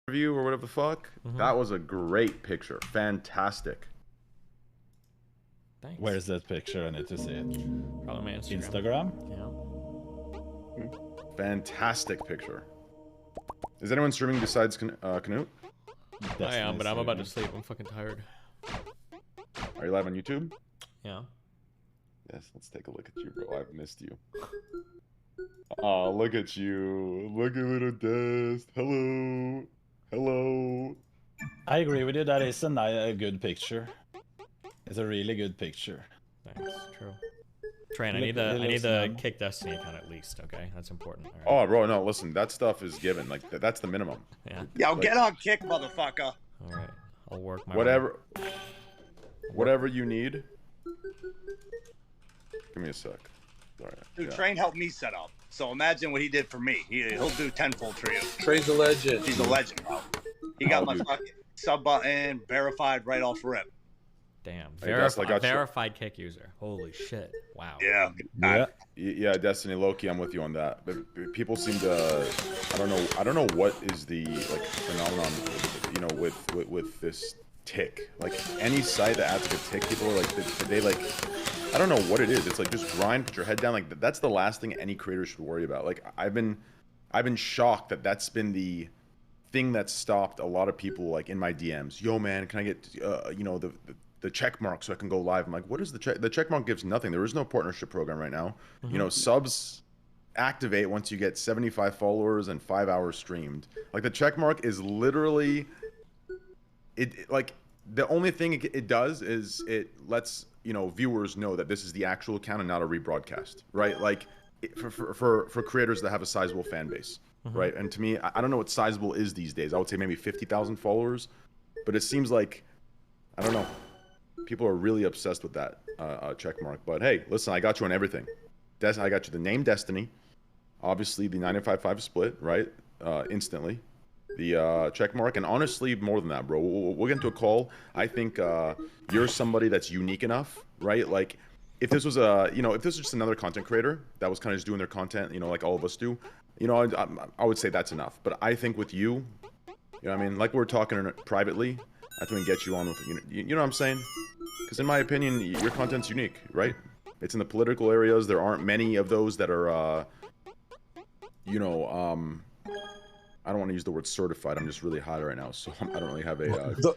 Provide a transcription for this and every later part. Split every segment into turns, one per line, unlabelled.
Review or whatever the fuck. That was a great picture. Fantastic.
Thanks.
Where's that picture? I need to see it.
Probably my Instagram.
Instagram?
Yeah.
Fantastic picture. Is anyone streaming besides Canute?
I am, but I'm about to sleep. I'm fucking tired.
Are you live on YouTube?
Yeah.
Yes, let's take a look at you, bro. I've missed you. Oh, look at you. Look at little Dest. Hello. Hello.
I agree with you. That is a good picture. It's a really good picture.
Thanks. True. Train, I need the kick Destiny account at least, okay? That's important. Right.
Oh, bro, no, listen. That stuff is given. Like, that's the minimum.
Yeah.
Yo,
like,
get on kick, motherfucker.
Alright. I'll work my
Whatever you need. Give me a sec. Alright.
Dude, Train helped me set up. So imagine what he did for me. He'll do tenfold for you.
Train's a legend.
He's a legend, bro. He got my fucking sub button verified right off rip.
Damn.
Hey,
Verified kick user. Holy shit. Wow.
Yeah.
Yeah, Destiny, Loki, I'm with you on that. But people seem to, I don't know what is the like phenomenon, you know, with this tick. Like any site that adds like a tick, people are like, they like, I don't know what it is. It's like just grind, put your head down. Like that's the last thing any creator should worry about. Like I've been shocked that that's been the thing that stopped a lot of people like in my DMs. Yo, man, can I get you know the check mark so I can go live? I'm like, what is the check? The check mark gives nothing. There is no partnership program right now. You know, subs activate once you get 75 followers and 5 hours streamed. Like the check mark is literally it like the only thing it does is it lets, you know, viewers know that this is the actual account and not a rebroadcast, right? Like for creators that have a sizable fan base, right? And to me, I don't know what sizable is these days. I would say maybe 50,000 followers, but it seems like, I don't know, people are really obsessed with that check mark. But hey, listen, I got you on everything. I got you the name Destiny, obviously the 955 split, right? Instantly. The check mark, and honestly, more than that, bro. We'll get into a call. I think you're somebody that's unique enough, right? Like, if this was if this was just another content creator that was kind of just doing their content, you know, like all of us do, you know, I would say that's enough. But I think with you, you know what I mean? Like we were talking privately, I think we can get you on with, you know what I'm saying? Because in my opinion, your content's unique, right? It's in the political areas. There aren't many of those that are, you know, I don't want to use the word certified. I'm just really high right now, so I don't really have a.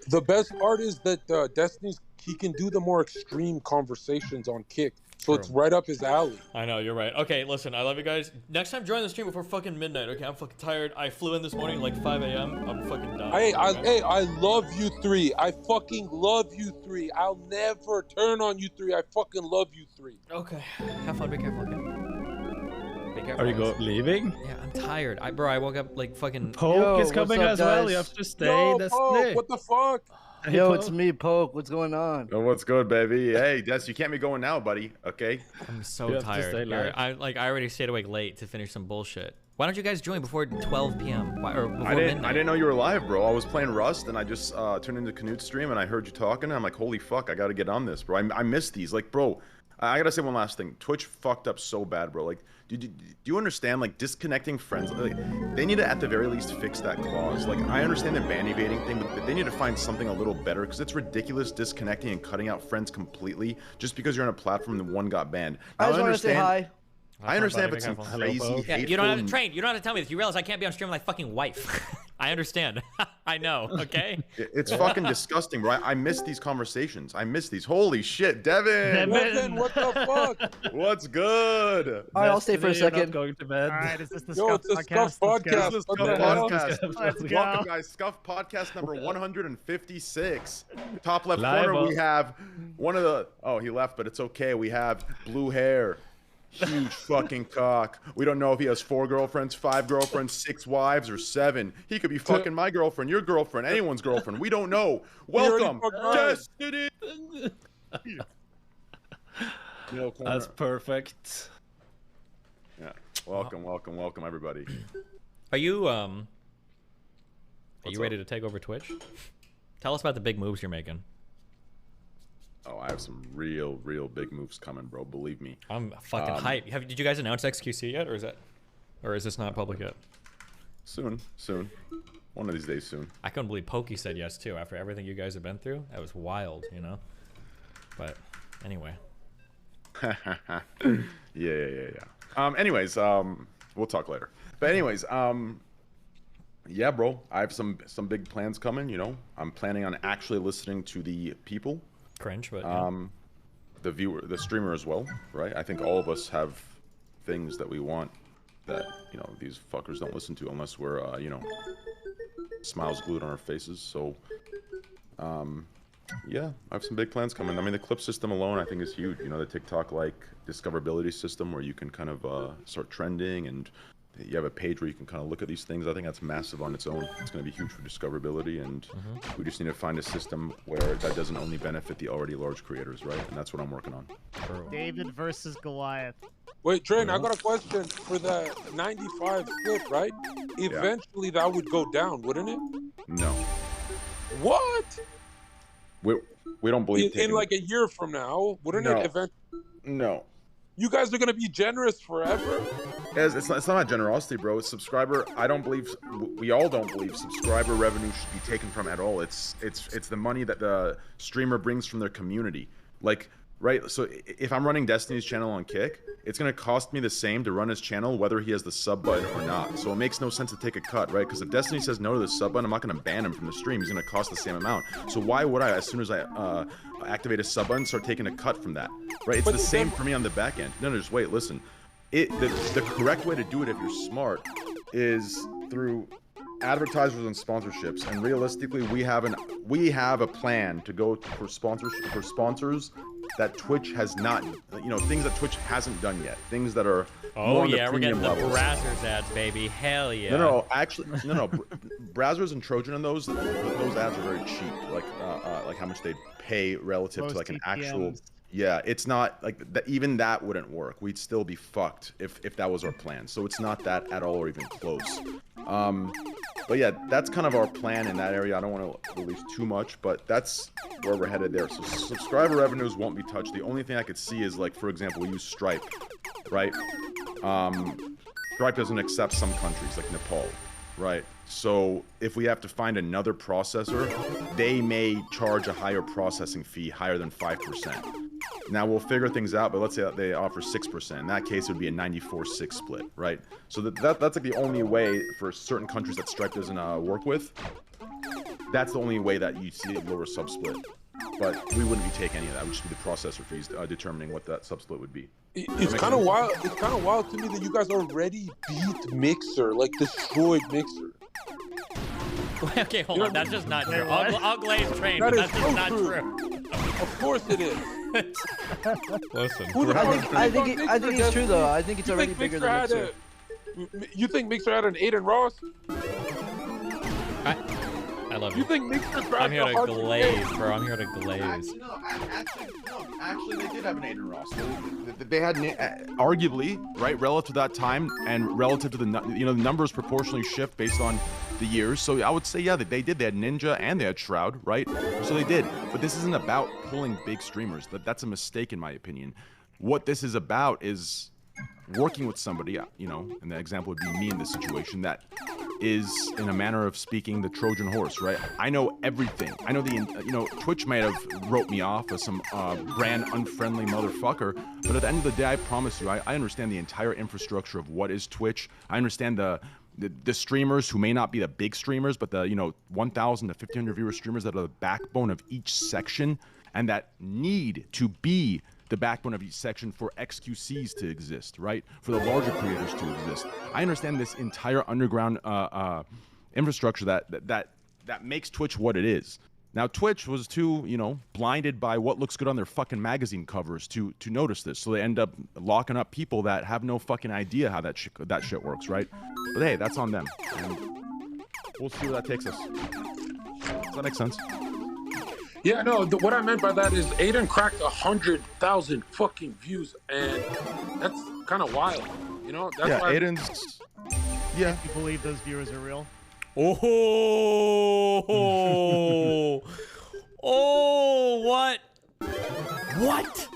The best part is that Destiny's, he can do the more extreme conversations on Kick, so it's right up his alley.
I know, you're right. Okay, listen, I love you guys. Next time, join the stream before fucking midnight. Okay, I'm fucking tired. I flew in this morning like 5 a.m. I'm fucking done.
Hey, I love you three. I fucking love you three. I'll never turn on you three. I fucking love you three.
Okay, have fun. Be careful. Okay.
Are you leaving?
Yeah, I'm tired. Bro, I woke up like fucking.
Poke is coming as well. You have to stay.
Yo, Poke, what the fuck?
Hey,
Yo,
Poke.
it's me, Poke. What's going on?
Oh, what's good, baby? Hey, Des, you can't be going now, buddy. Okay.
I'm so tired. I already stayed awake late to finish some bullshit. Why don't you guys join before 12 p.m. Or before midnight?
I didn't know you were live, bro. I was playing Rust and I just turned into Canute's stream and I heard you talking. And I'm like, holy fuck, I gotta get on this, bro. I missed these. Like, bro, I gotta say one last thing. Twitch fucked up so bad, bro. Like, do you understand? Like, disconnecting friends. Like, they need to at the very least fix that clause. Like, I understand the ban evading thing, but they need to find something a little better because it's ridiculous disconnecting and cutting out friends completely just because you're on a platform and one got banned.
I just want to say hi.
I understand if it's some crazy, hateful...
You don't have to train. You don't have to tell me this. You realize I can't be on stream with my fucking wife. I understand. I know, okay?
It's fucking disgusting, bro. I miss these conversations. I miss these. Holy shit, Devin!
Devin, what the fuck?
What's good?
All right, I'll stay for a second.
Going to bed.
All right, is this the
Yo,
Scuff
it's the Scuff podcast.
This is
What
Scuff
the hell?
podcast.
Let's go.
Welcome, guys. Scuff podcast number 156. Top left
Live
corner,
up.
we have one of the... Oh, he left, but it's okay. We have blue hair, Huge fucking cock. We don't know if he has 4 girlfriends, 5 girlfriends, 6 wives, or 7. He could be fucking my girlfriend, your girlfriend, anyone's girlfriend. We don't know. Welcome, Destiny. Middle corner.
That's perfect.
Yeah. Welcome, everybody.
Are you ready to take over Twitch? Tell us about the big moves you're making.
Oh, I have some real big moves coming, bro. Believe me.
I'm fucking hyped. Did you guys announce XQC yet, or is this not public yet?
Soon. One of these days, soon.
I couldn't believe Pokey said yes too after everything you guys have been through. That was wild, you know. But anyway.
Yeah. Anyways, we'll talk later. But anyways, yeah, bro. I have some big plans coming. You know, I'm planning on actually listening to the people.
Cringe, but yeah.
The streamer as well, right? I think all of us have things that we want that, you know, these fuckers don't listen to unless we're, you know, smiles glued on our faces. So, yeah, I have some big plans coming. I mean, the clip system alone, I think, is huge. You know, the TikTok-like discoverability system where you can kind of start trending, and you have a page where you can kind of look at these things. I think that's massive on its own. It's going to be huge for discoverability, and we just need to find a system where that doesn't only benefit the already large creators, right? And that's what I'm working on.
David versus Goliath.
Wait, Train, I got a question for the 95 split, right? Eventually that would go down, wouldn't it?
No.
What?
We don't believe
in like a year from now, wouldn't it eventually?
No.
You guys are gonna be generous forever.
It's not about generosity, bro. It's subscriber. We all don't believe subscriber revenue should be taken from at all. It's the money that the streamer brings from their community. Like, right? So if I'm running Destiny's channel on Kick, it's gonna cost me the same to run his channel whether he has the sub button or not. So it makes no sense to take a cut, right? Because if Destiny says no to the sub button, I'm not gonna ban him from the stream. He's gonna cost the same amount. So why would I, as soon as I activate a sub button, start taking a cut from that? Right? It's the same for me on the back end. No, just wait, listen. The correct way to do it if you're smart is through advertisers and sponsorships. And realistically, we have a plan to go for sponsors that Twitch has not, you know, things that Twitch hasn't done yet, things that are more on the
we're getting the
levels.
Brazzers ads, baby. Hell yeah.
No, Brazzers and Trojan and those ads are very cheap. Like how much they pay relative to like an actual. Yeah, it's not like that. Even that wouldn't work. We'd still be fucked if that was our plan. So it's not that at all or even close. But yeah, that's kind of our plan in that area. I don't want to release too much, but that's where we're headed there. So subscriber revenues won't be touched. The only thing I could see is, like, for example, we use Stripe, right? Stripe doesn't accept some countries like Nepal, right? So if we have to find another processor, they may charge a higher processing fee, higher than 5%. Now we'll figure things out, but let's say that they offer 6%. In that case, it would be a 94-6 split, right? So that's like the only way for certain countries that Stripe doesn't work with. That's the only way that you see a lower sub split. But we wouldn't be taking any of that. It would just be the processor fees determining what that sub split would be.
It's kind of wild. It's kind of wild to me that you guys already beat Mixer, like destroyed Mixer.
Okay, hold on. That's just not true. I'll glaze Train, but that's just not true.
Of course it is.
Listen.
I think it's true though. I think it's already bigger than Mixer.
You think Mixer had an Aiden Ross?
I love you.
You think Mixer?
I'm here to glaze, bro. I'm here to glaze.
Actually, they did have an Aiden Ross. They had, arguably, right, relative to that time and relative to the numbers proportionally shift based on the years. So I would say, yeah, they did. They had Ninja and they had Shroud, right? So they did. But this isn't about pulling big streamers. That's a mistake, in my opinion. What this is about is working with somebody, you know, and the example would be me in this situation, that is, in a manner of speaking, the Trojan horse, right? I know everything. I know Twitch might have wrote me off as some brand unfriendly motherfucker, but at the end of the day, I promise you, I understand the entire infrastructure of what is Twitch. I understand the streamers who may not be the big streamers, but the 1,000 to 1,500 viewer streamers that are the backbone of each section and that need to be the backbone of each section for XQCs to exist, right? For the larger creators to exist. I understand this entire underground infrastructure that makes Twitch what it is. Now Twitch was too, blinded by what looks good on their fucking magazine covers to notice this. So they end up locking up people that have no fucking idea how that shit works, right? But hey, that's on them. And we'll see where that takes us. Does that make sense?
Yeah, no. What I meant by that is Aiden cracked 100,000 fucking views, and that's kind of wild. That's
Yeah,
why
Aiden's. Yeah.
You believe those viewers are real?
Oh, oh, what? What?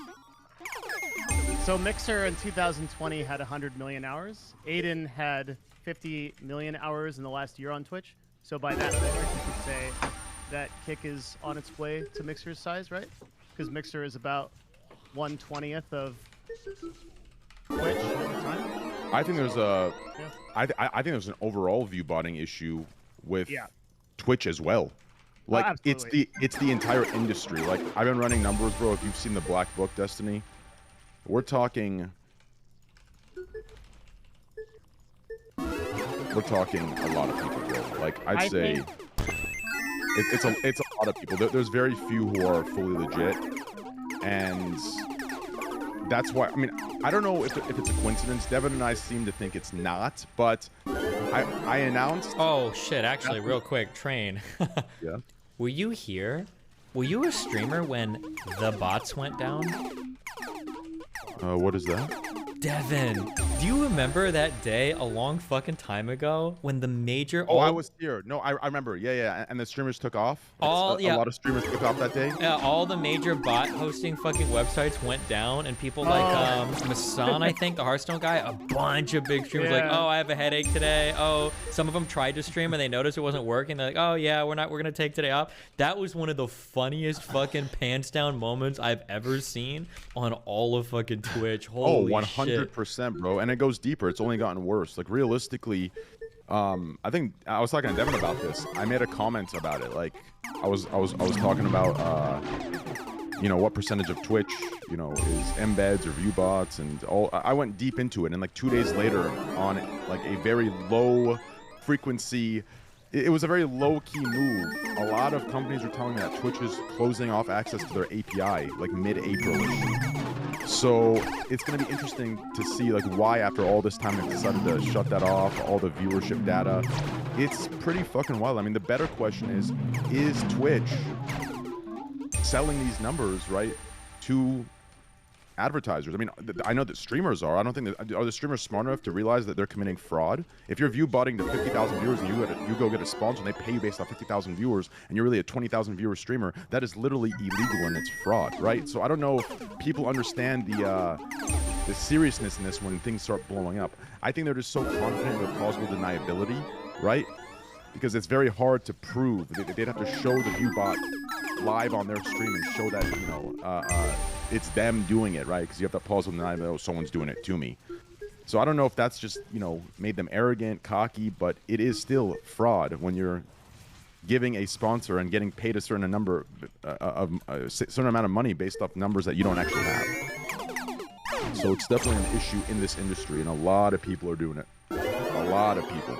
So Mixer in 2020 had 100 million hours. Aiden had 50 million hours in the last year on Twitch. So by that metric, you could say that Kick is on its way to Mixer's size, right? Because Mixer is about 1/20th of Twitch at the time.
I think there's I think there's an overall view botting issue with Twitch as well. Like it's the entire industry. Like I've been running numbers, bro. If you've seen the Black Book Destiny, we're talking a lot of people, bro. Like I'd say it's a lot of people. There's very few who are fully legit, and that's why. I mean, I don't know if it's a coincidence. Devin and I seem to think it's not, but I announced.
Oh shit! Actually, real quick, Train.
Yeah.
Were you here? Were you a streamer when the bots went down?
What is that?
Devin, do you remember that day a long fucking time ago when the major...
Oh, I was here. No, I remember. Yeah. And the streamers took off. A lot of streamers took off that day.
Yeah, all the major bot hosting fucking websites went down, and people like Masan, I think, the Hearthstone guy, a bunch of big streamers like, oh, I have a headache today. Oh, some of them tried to stream and they noticed it wasn't working. They're like, oh yeah, we're gonna take today off. That was one of the funniest fucking pants down moments I've ever seen on all of fucking Twitch. Holy
100%, bro. And it goes deeper. It's only gotten worse. Like realistically, I think I was talking to Devin about this. I made a comment about it. Like I was talking about what percentage of Twitch is embeds or view bots and all. I went deep into it, and like 2 days later on like a very low frequency, it was a very low-key move. A lot of companies were telling me that Twitch is closing off access to their API like mid-April-ish. So it's going to be interesting to see like why after all this time they decided to shut that off, all the viewership data. It's pretty fucking wild. I mean, the better question is Twitch selling these numbers, right, to advertisers? I mean, I know that streamers are. I don't think are the streamers smart enough to realize that they're committing fraud? If you're view botting to 50,000 viewers and you go get a sponsor and they pay you based off 50,000 viewers and you're really a 20,000 viewer streamer, that is literally illegal and it's fraud, right? So I don't know if people understand the seriousness in this when things start blowing up. I think they're just so confident in their plausible deniability, right? Because it's very hard to prove. They'd have to show the view bot live on their stream and show that it's them doing it, right? Because you have that plausible deniability, oh, someone's doing it to me. So I don't know if that's just made them arrogant, cocky, but it is still fraud when you're giving a sponsor and getting paid a certain number a certain amount of money based off numbers that you don't actually have. So it's definitely an issue in this industry, and a lot of people are doing it. A lot of people.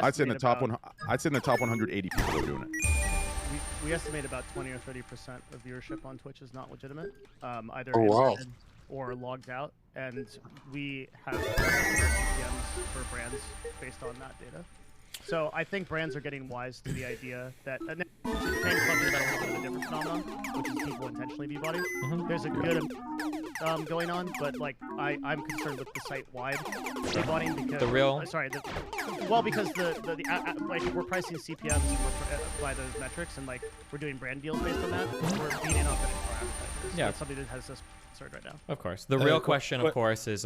I'd say in the top 180 people are doing it.
We estimate about 20 or 30% of viewership on Twitch is not legitimate, either embedded or logged out, and we have CPMs for brands based on that data. So I think brands are getting wise to the idea that, and then talking about a little bit of a different phenomenon, which is people intentionally bebotting. There's a good going on, but like I'm concerned with the site-wide bebotting because because like we're pricing CPMs by those metrics, and like we're doing brand deals based on that. We're beating up our advertisers. So that's something that has us concerned right now.
Of course, the real question, of course, is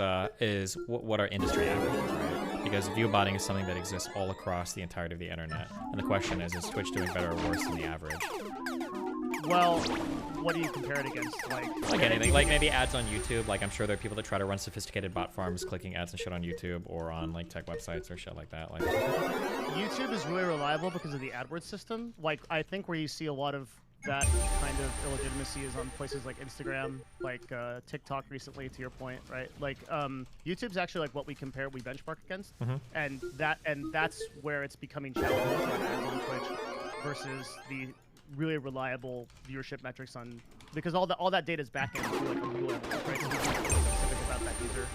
what are industry averages, right? Because view botting is something that exists all across the entirety of the internet, and the question is Twitch doing better or worse than the average?
Well, what do you compare it against?
Like anything, like maybe ads on YouTube. Like I'm sure there are people that try to run sophisticated bot farms, clicking ads and shit on YouTube or on like tech websites or shit like that. Like
YouTube is really reliable because of the AdWords system. Like I think where you see a lot of that kind of illegitimacy is on places like Instagram, like TikTok recently, to your point, right? Like YouTube's actually like what we benchmark against, and that's where it's becoming challenging to run ads on Twitch versus the really reliable viewership metrics on, because all that data is backend to like a Google Analytics, right? So we can be specific about that user.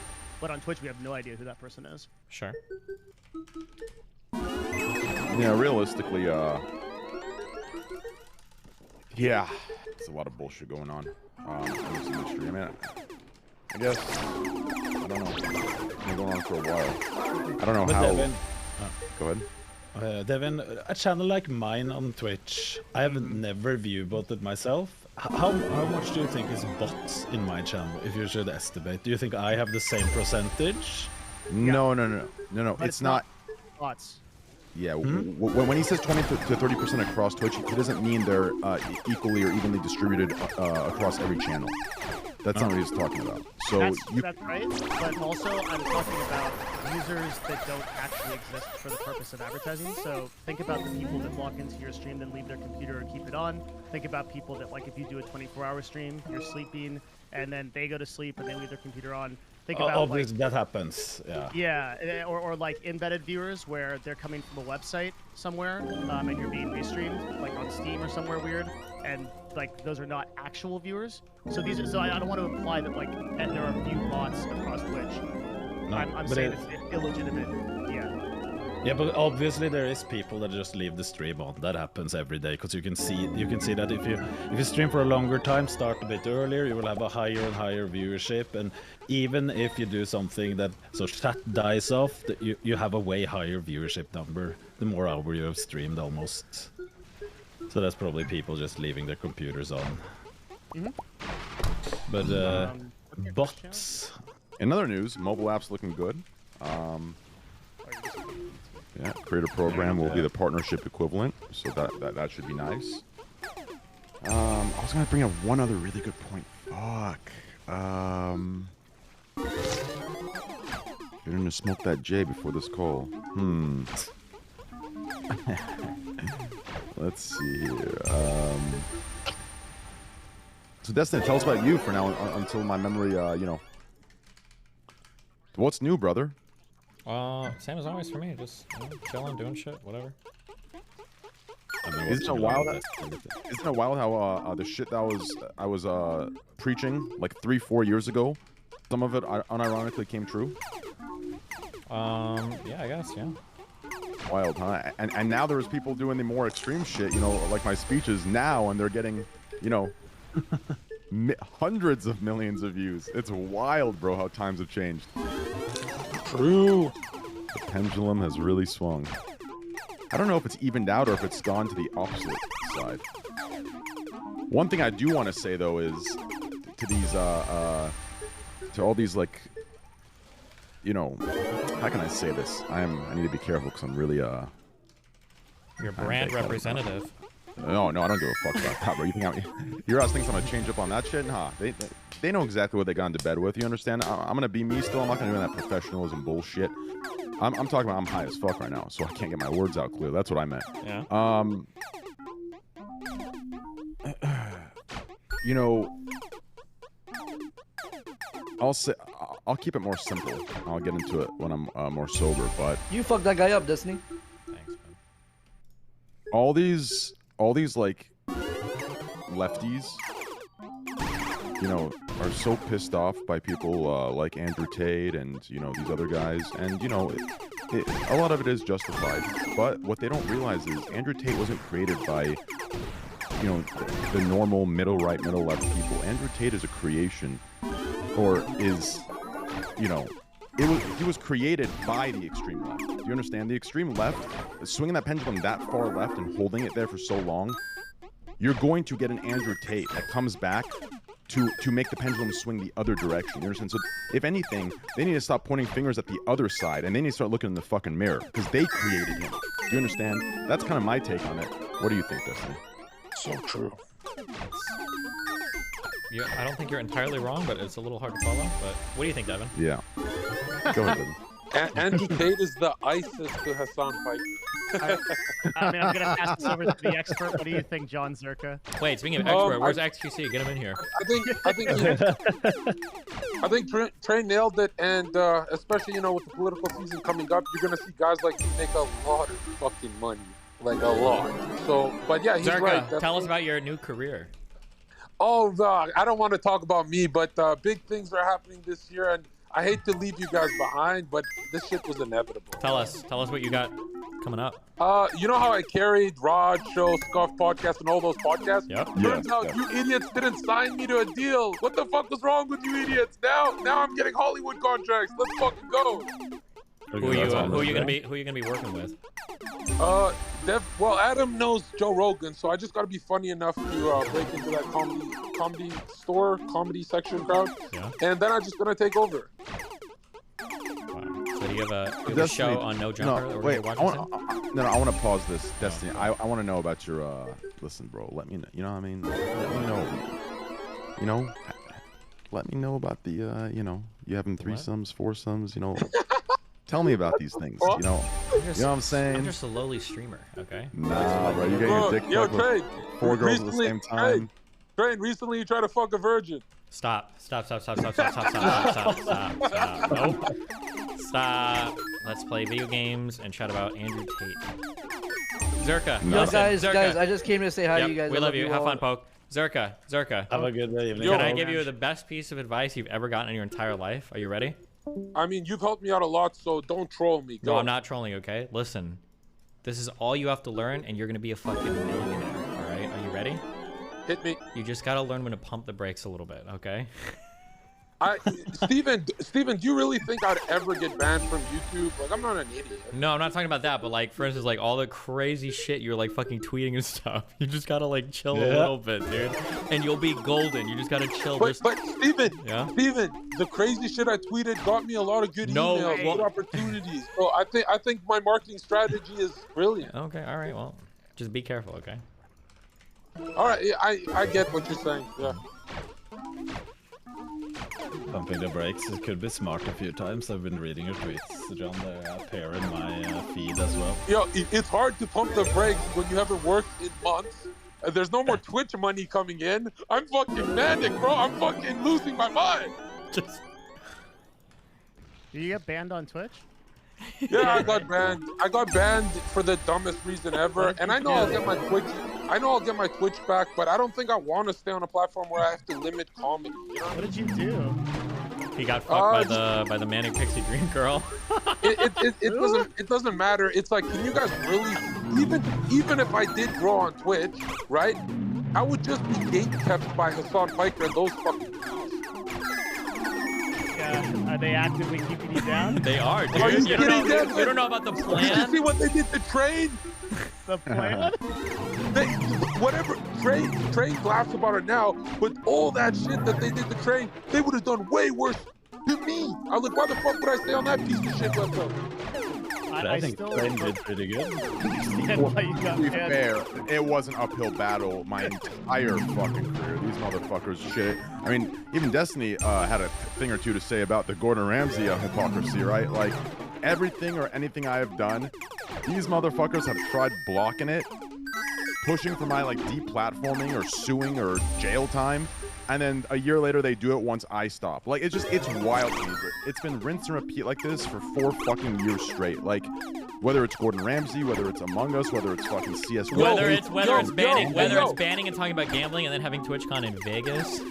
But on Twitch, we have no idea who that person is.
Sure.
Yeah, realistically, yeah, there's a lot of bullshit going on in this industry. I mean, I guess, I don't know. It's been going on for a while. I don't know
But
how.
Devin,
Go ahead.
Devin, a channel like mine on Twitch, I have never view-botted myself. How much do you think is bots in my channel, if you should estimate? Do you think I have the same percentage?
No.
But
It's not.
Bots.
Yeah, when he says 20 to 30% across Twitch, he doesn't mean they're equally or evenly distributed across every channel. That's not what he's talking about. So
that's right, but also I'm talking about users that don't actually exist for the purpose of advertising. So think about the people that walk into your stream, then leave their computer and keep it on. Think about people that, like, if you do a 24-hour stream, you're sleeping, and then they go to sleep and they leave their computer on. Think about
obviously, that happens. Yeah.
Yeah, or like embedded viewers where they're coming from a website somewhere, and you're being restreamed, like on Steam or somewhere weird, and like those are not actual viewers. So these are, so I don't want to imply that like that there are few bots across Twitch.
No,
I'm saying it's illegitimate. Yeah.
Yeah, but obviously there is people that just leave the stream on. That happens every day, because you can see that if you stream for a longer time, start a bit earlier, you will have a higher and higher viewership, and even if you do something that so chat dies off, you have a way higher viewership number the more hour you have streamed almost. So that's probably people just leaving their computers on. But bots.
in other news, mobile app's looking good. Yeah, creator program will be the partnership equivalent, so that should be nice. I was gonna bring up one other really good point. Fuck. You're gonna smoke that J before this call. Let's see here. So Destiny, tell us about you for now until my memory, you know. What's new, brother?
Same as always for me. Just chilling, doing shit, whatever.
Isn't it wild how the shit that I was preaching like 3-4 years ago, some of it unironically came true?
Yeah, I guess, yeah.
Wild, huh? And now there's people doing the more extreme shit, you know, like my speeches now, and they're getting, you know, hundreds of millions of views. It's wild, bro, how times have changed.
True.
The pendulum has really swung. I don't know if it's evened out or if it's gone to the opposite side. One thing I do want to say though is to these to all these, like, you know, how can I say this? I need to be careful because I'm really
Your brand representative.
No, I don't give a fuck about that, bro. You think your ass thinks I'm gonna change up on that shit? Nah, they know exactly what they got into bed with. You understand? I'm gonna be me still. I'm not gonna do that professionalism bullshit. I'm talking about I'm high as fuck right now, so I can't get my words out clear. That's what I meant.
Yeah.
You know, I'll keep it more simple. I'll get into it when I'm more sober. But
You fucked that guy up, Destiny.
Thanks, man.
all these like lefties, you know, are so pissed off by people like Andrew Tate and, you know, these other guys, and, you know, a lot of it is justified. But what they don't realize is Andrew Tate wasn't created by, you know, the normal middle right, middle left people. Andrew Tate is a creation, or is, you know, he was created by the extreme left. Do you understand? The extreme left, swinging that pendulum that far left and holding it there for so long, you're going to get an Andrew Tate that comes back to make the pendulum swing the other direction. You understand? So if anything, they need to stop pointing fingers at the other side, and they need to start looking in the fucking mirror, because they created him. Do you understand? That's kind of my take on it. What do you think, Destiny?
So true.
I don't think you're entirely wrong, but it's a little hard to follow. But what do you think, Devin?
Yeah. Go ahead, Devin.
Andrew Tate is the ISIS to Hassan Piker.
I mean, I'm gonna pass this over to the expert. What do you think, John Zerka?
Wait, speaking of expert, where's XQC? Get him in here.
I think Trey nailed it, and especially, you know, with the political season coming up, you're gonna see guys like you make a lot of fucking money like a lot. So, but yeah, he's right.
Zerka, tell us about your new career.
Oh, I don't want to talk about me, but big things are happening this year, and I hate to leave you guys behind, but this shit was inevitable.
Tell us what you got coming up.
You know how I carried Rod Show, Scuff Podcast, and all those podcasts?
Yep.
Turns out you idiots didn't sign me to a deal. What the fuck was wrong with you idiots? Now I'm getting Hollywood contracts. Let's fucking go.
Who are you gonna be working with?
Well, Adam knows Joe Rogan, so I just gotta be funny enough to break into that comedy section crowd, and then I'm just gonna take over.
Wow. So do you have a show on No Jumper?
No, wait. I want to pause this, Destiny. I want to know about your. Listen, bro. Let me know. You know what I mean? Let me know. You know. Let me know about the. You know, you having threesomes, foursomes. You know. Tell me about these things, you know. You know what I'm saying?
I'm just a lowly streamer, okay?
Nah, bro, you get your dick sucked with 4 girls at the same time.
Train, recently you tried to fuck a virgin.
Stop. Nope. Stop. Let's play video games and chat about Andrew Tate. Zerka.
Yo, guys, I just came to say hi to you guys.
We love you. Have fun, Poke. Zerka.
Have a good day.
Can I give you the best piece of advice you've ever gotten in your entire life? Are you ready?
I mean, you've helped me out a lot, so don't troll me. Go.
No, I'm not trolling, okay? Listen, this is all you have to learn, and you're going to be a fucking millionaire, all right? Are you ready?
Hit me.
You just got to learn when to pump the brakes a little bit, okay?
Steven, do you really think I'd ever get banned from YouTube? Like, I'm not an idiot.
No, I'm not talking about that, but like, for instance, like all the crazy shit you're like fucking tweeting and stuff. You just gotta like chill a little bit, dude, and you'll be golden. You just gotta chill.
But Steven, the crazy shit I tweeted got me a lot of good emails, good opportunities. So I think my marketing strategy is brilliant.
Okay, all right, well, just be careful, okay?
All right, I get what you're saying. Yeah.
Pumping the brakes, it could be smart a few times. I've been reading your tweets, John. They appear in my feed as well.
Yo, it's hard to pump the brakes when you haven't worked in months. And there's no more Twitch money coming in. I'm fucking manic, bro. I'm fucking losing my mind.
Did you get banned on Twitch?
Yeah, I got banned. I got banned for the dumbest reason ever. And I know I'll get my Twitch. I know I'll get my Twitch back, but I don't think I want to stay on a platform where I have to limit comedy. You know?
What did you do?
He got fucked by the manic pixie dream girl.
It doesn't matter. It's like, can you guys really, even if I did grow on Twitch, right? I would just be gatekept by Hassan Piker and those fucking people.
Are they actively keeping you down?
They are, dude.
Are you
You don't know about the plan?
Did you see what they did to Train?
The plan?
Train laughs about it now, but all that shit that they did to Train, they would have done way worse to me. I was like, why the fuck would I stay on that piece of shit website?
I think Train did pretty good.
To be fair, it was an uphill battle my entire fucking career. These motherfuckers shit. I mean, even Destiny had a thing or two to say about the Gordon Ramsay hypocrisy, right? Like, everything or anything I have done, these motherfuckers have tried blocking it, pushing for my like deplatforming or suing or jail time, and then a year later they do it once I stop. Like, it's wild to me. It's been rinse and repeat like this for 4 fucking years straight. Like, whether it's Gordon Ramsay, whether it's Among Us, whether it's fucking CS:GO,
whether it's banning and talking about gambling and then having TwitchCon in Vegas.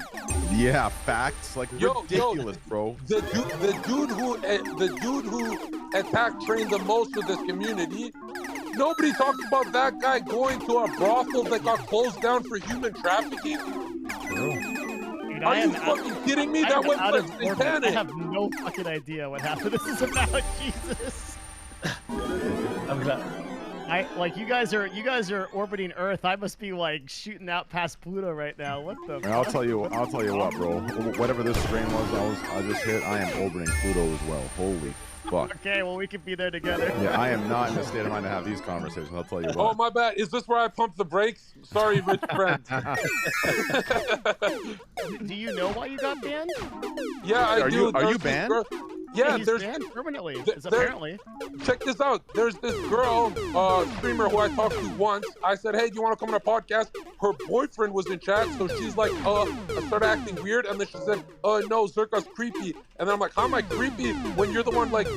Yeah, facts. Like, ridiculous, bro.
The dude who attacked Train the most with this community. Nobody talks about that guy going to a brothel that got closed down for human trafficking.
Dude,
Are you fucking kidding me? That website's satanic.
I have no fucking idea what half of this is about. Jesus.
I'm glad.
You guys are orbiting Earth. I must be like shooting out past Pluto right now. What the?
I'll tell you what, bro. Whatever this strain was, I just hit. I am orbiting Pluto as well. Holy fuck.
Okay, well we could be there together.
Yeah, I am not in a state of mind to have these conversations. I'll tell you what.
Oh my bad. Is this where I pump the brakes? Sorry, rich friend.
Do you know why you got banned?
Yeah, I do.
Are you banned?
Yeah,
he's
there's
banned permanently. Apparently.
Check this out. There's this girl, streamer who I talked to once. I said, hey, do you want to come on a podcast? her boyfriend was in chat, so she's like, I started acting weird, and then she said, no, Zerka's creepy. And then I'm like, how am I creepy when you're the one, like,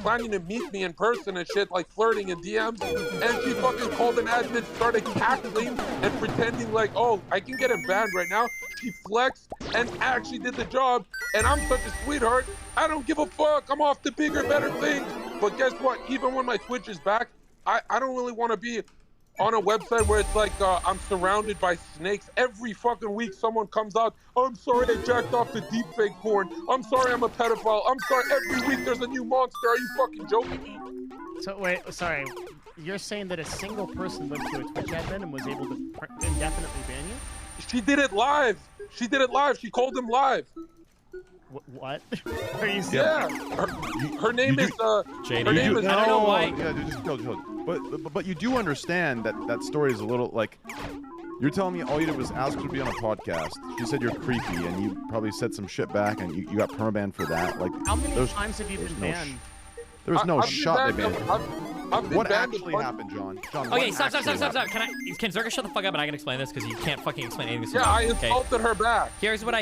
planning to meet me in person and shit, like flirting in DMs? And she fucking called an admin, started cackling and pretending like, oh, I can get him banned right now. She flexed and actually did the job, and I'm such a sweetheart. I don't give a fuck. I'm off to bigger, better things. But guess what? Even when my Twitch is back, I don't really want to be on a website where it's like I'm surrounded by snakes. Every fucking week someone comes out, I'm sorry I jacked off the deepfake porn. I'm sorry I'm a pedophile. I'm sorry, every week there's a new monster. Are you fucking joking me?
So wait, sorry. You're saying that a single person went to a Twitch admin and was able to indefinitely ban you?
She did it live. She did it live. She called him live.
What? Are you serious?
Yeah. Her name is
JD.
Her name is.
I don't know why.
Yeah, just chill. But you do understand that story is a little like. You're telling me all you did was ask her to be on a podcast. She said you're creepy, and you probably said some shit back, and you got permabanned for that. Like,
how many times have you been banned?
There was no shot they banned. What
banned
actually happened, John?
Okay, stop. Can Zerka shut the fuck up and I can explain this because you can't fucking explain anything.
Yeah, I insulted her back.
Here's what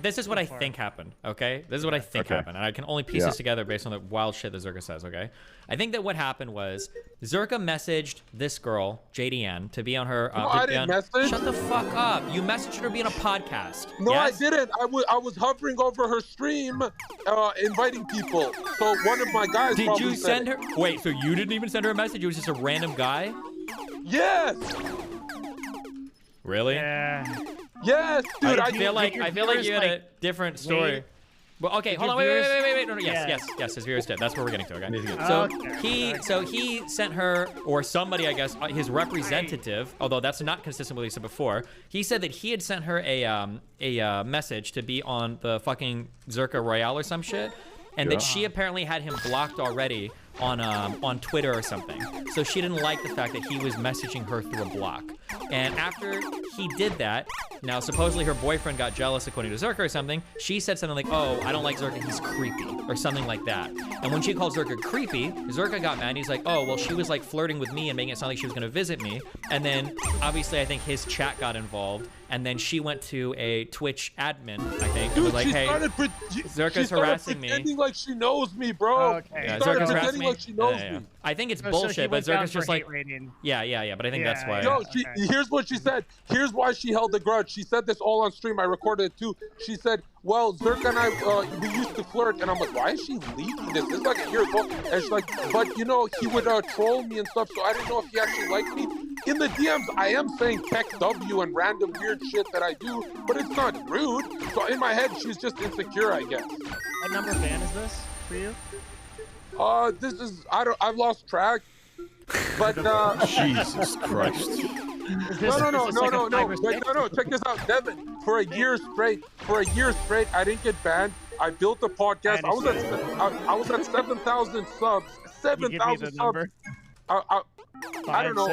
this is what I think happened, okay? This is what I think happened, and I can only piece this together based on the wild shit that Zerka says, okay? I think that what happened was Zerka messaged this girl, JDN, to be on her.
No, I didn't message.
Shut the fuck up. You messaged her to be on a podcast.
No,
yes?
I didn't. I was hovering over her stream, inviting people. So one of my guys.
Did you send her? Wait, so you didn't even send her a message? It was just a random guy?
Yes.
Really?
Yeah.
Yes, dude.
I feel like you had a different story. Well, okay, hold on, wait. No, yes, his viewers did. That's where we're getting to, okay? So he sent her, or somebody, I guess, his representative, although that's not consistent with what he said before, he said that he had sent her a message to be on the fucking Zerka Royale or some shit, and that she apparently had him blocked already on Twitter or something. So she didn't like the fact that he was messaging her through a block. And after he did that, now supposedly her boyfriend got jealous according to Zerka or something. She said something like, oh, I don't like Zerka, he's creepy, or something like that. And when she called Zerka creepy, Zerka got mad. He's like, oh, well, she was like flirting with me and making it sound like she was gonna visit me. And then obviously I think his chat got involved. And then she went to a Twitch admin, I think, and was like, hey, Zerka's harassing me.
Pretending like she knows me, bro.
Okay.
Yeah,
She started
Zerka's harassing
pretending
me.
like she knows me.
I think it's
So
bullshit, but Zerka's just like, yeah, but I think that's why.
No, here's what she said. Here's why she held the grudge. She said this all on stream. I recorded it too. She said, well, Zerka and I, we used to flirt. And I'm like, why is she leaking this? This is like a year ago. And she's like, but you know, he would troll me and stuff. So I didn't know if he actually liked me. In the DMs, I am saying tech W and random weird shit that I do, but it's not rude. So in my head, she's just insecure, I guess.
What number ban is this for you?
This is, I've lost track. But
Jesus Christ.
No. Check this out, Devin. For a year straight, I didn't get banned. I built a podcast. I was at 7,000 subs. 7,000 subs. I don't know.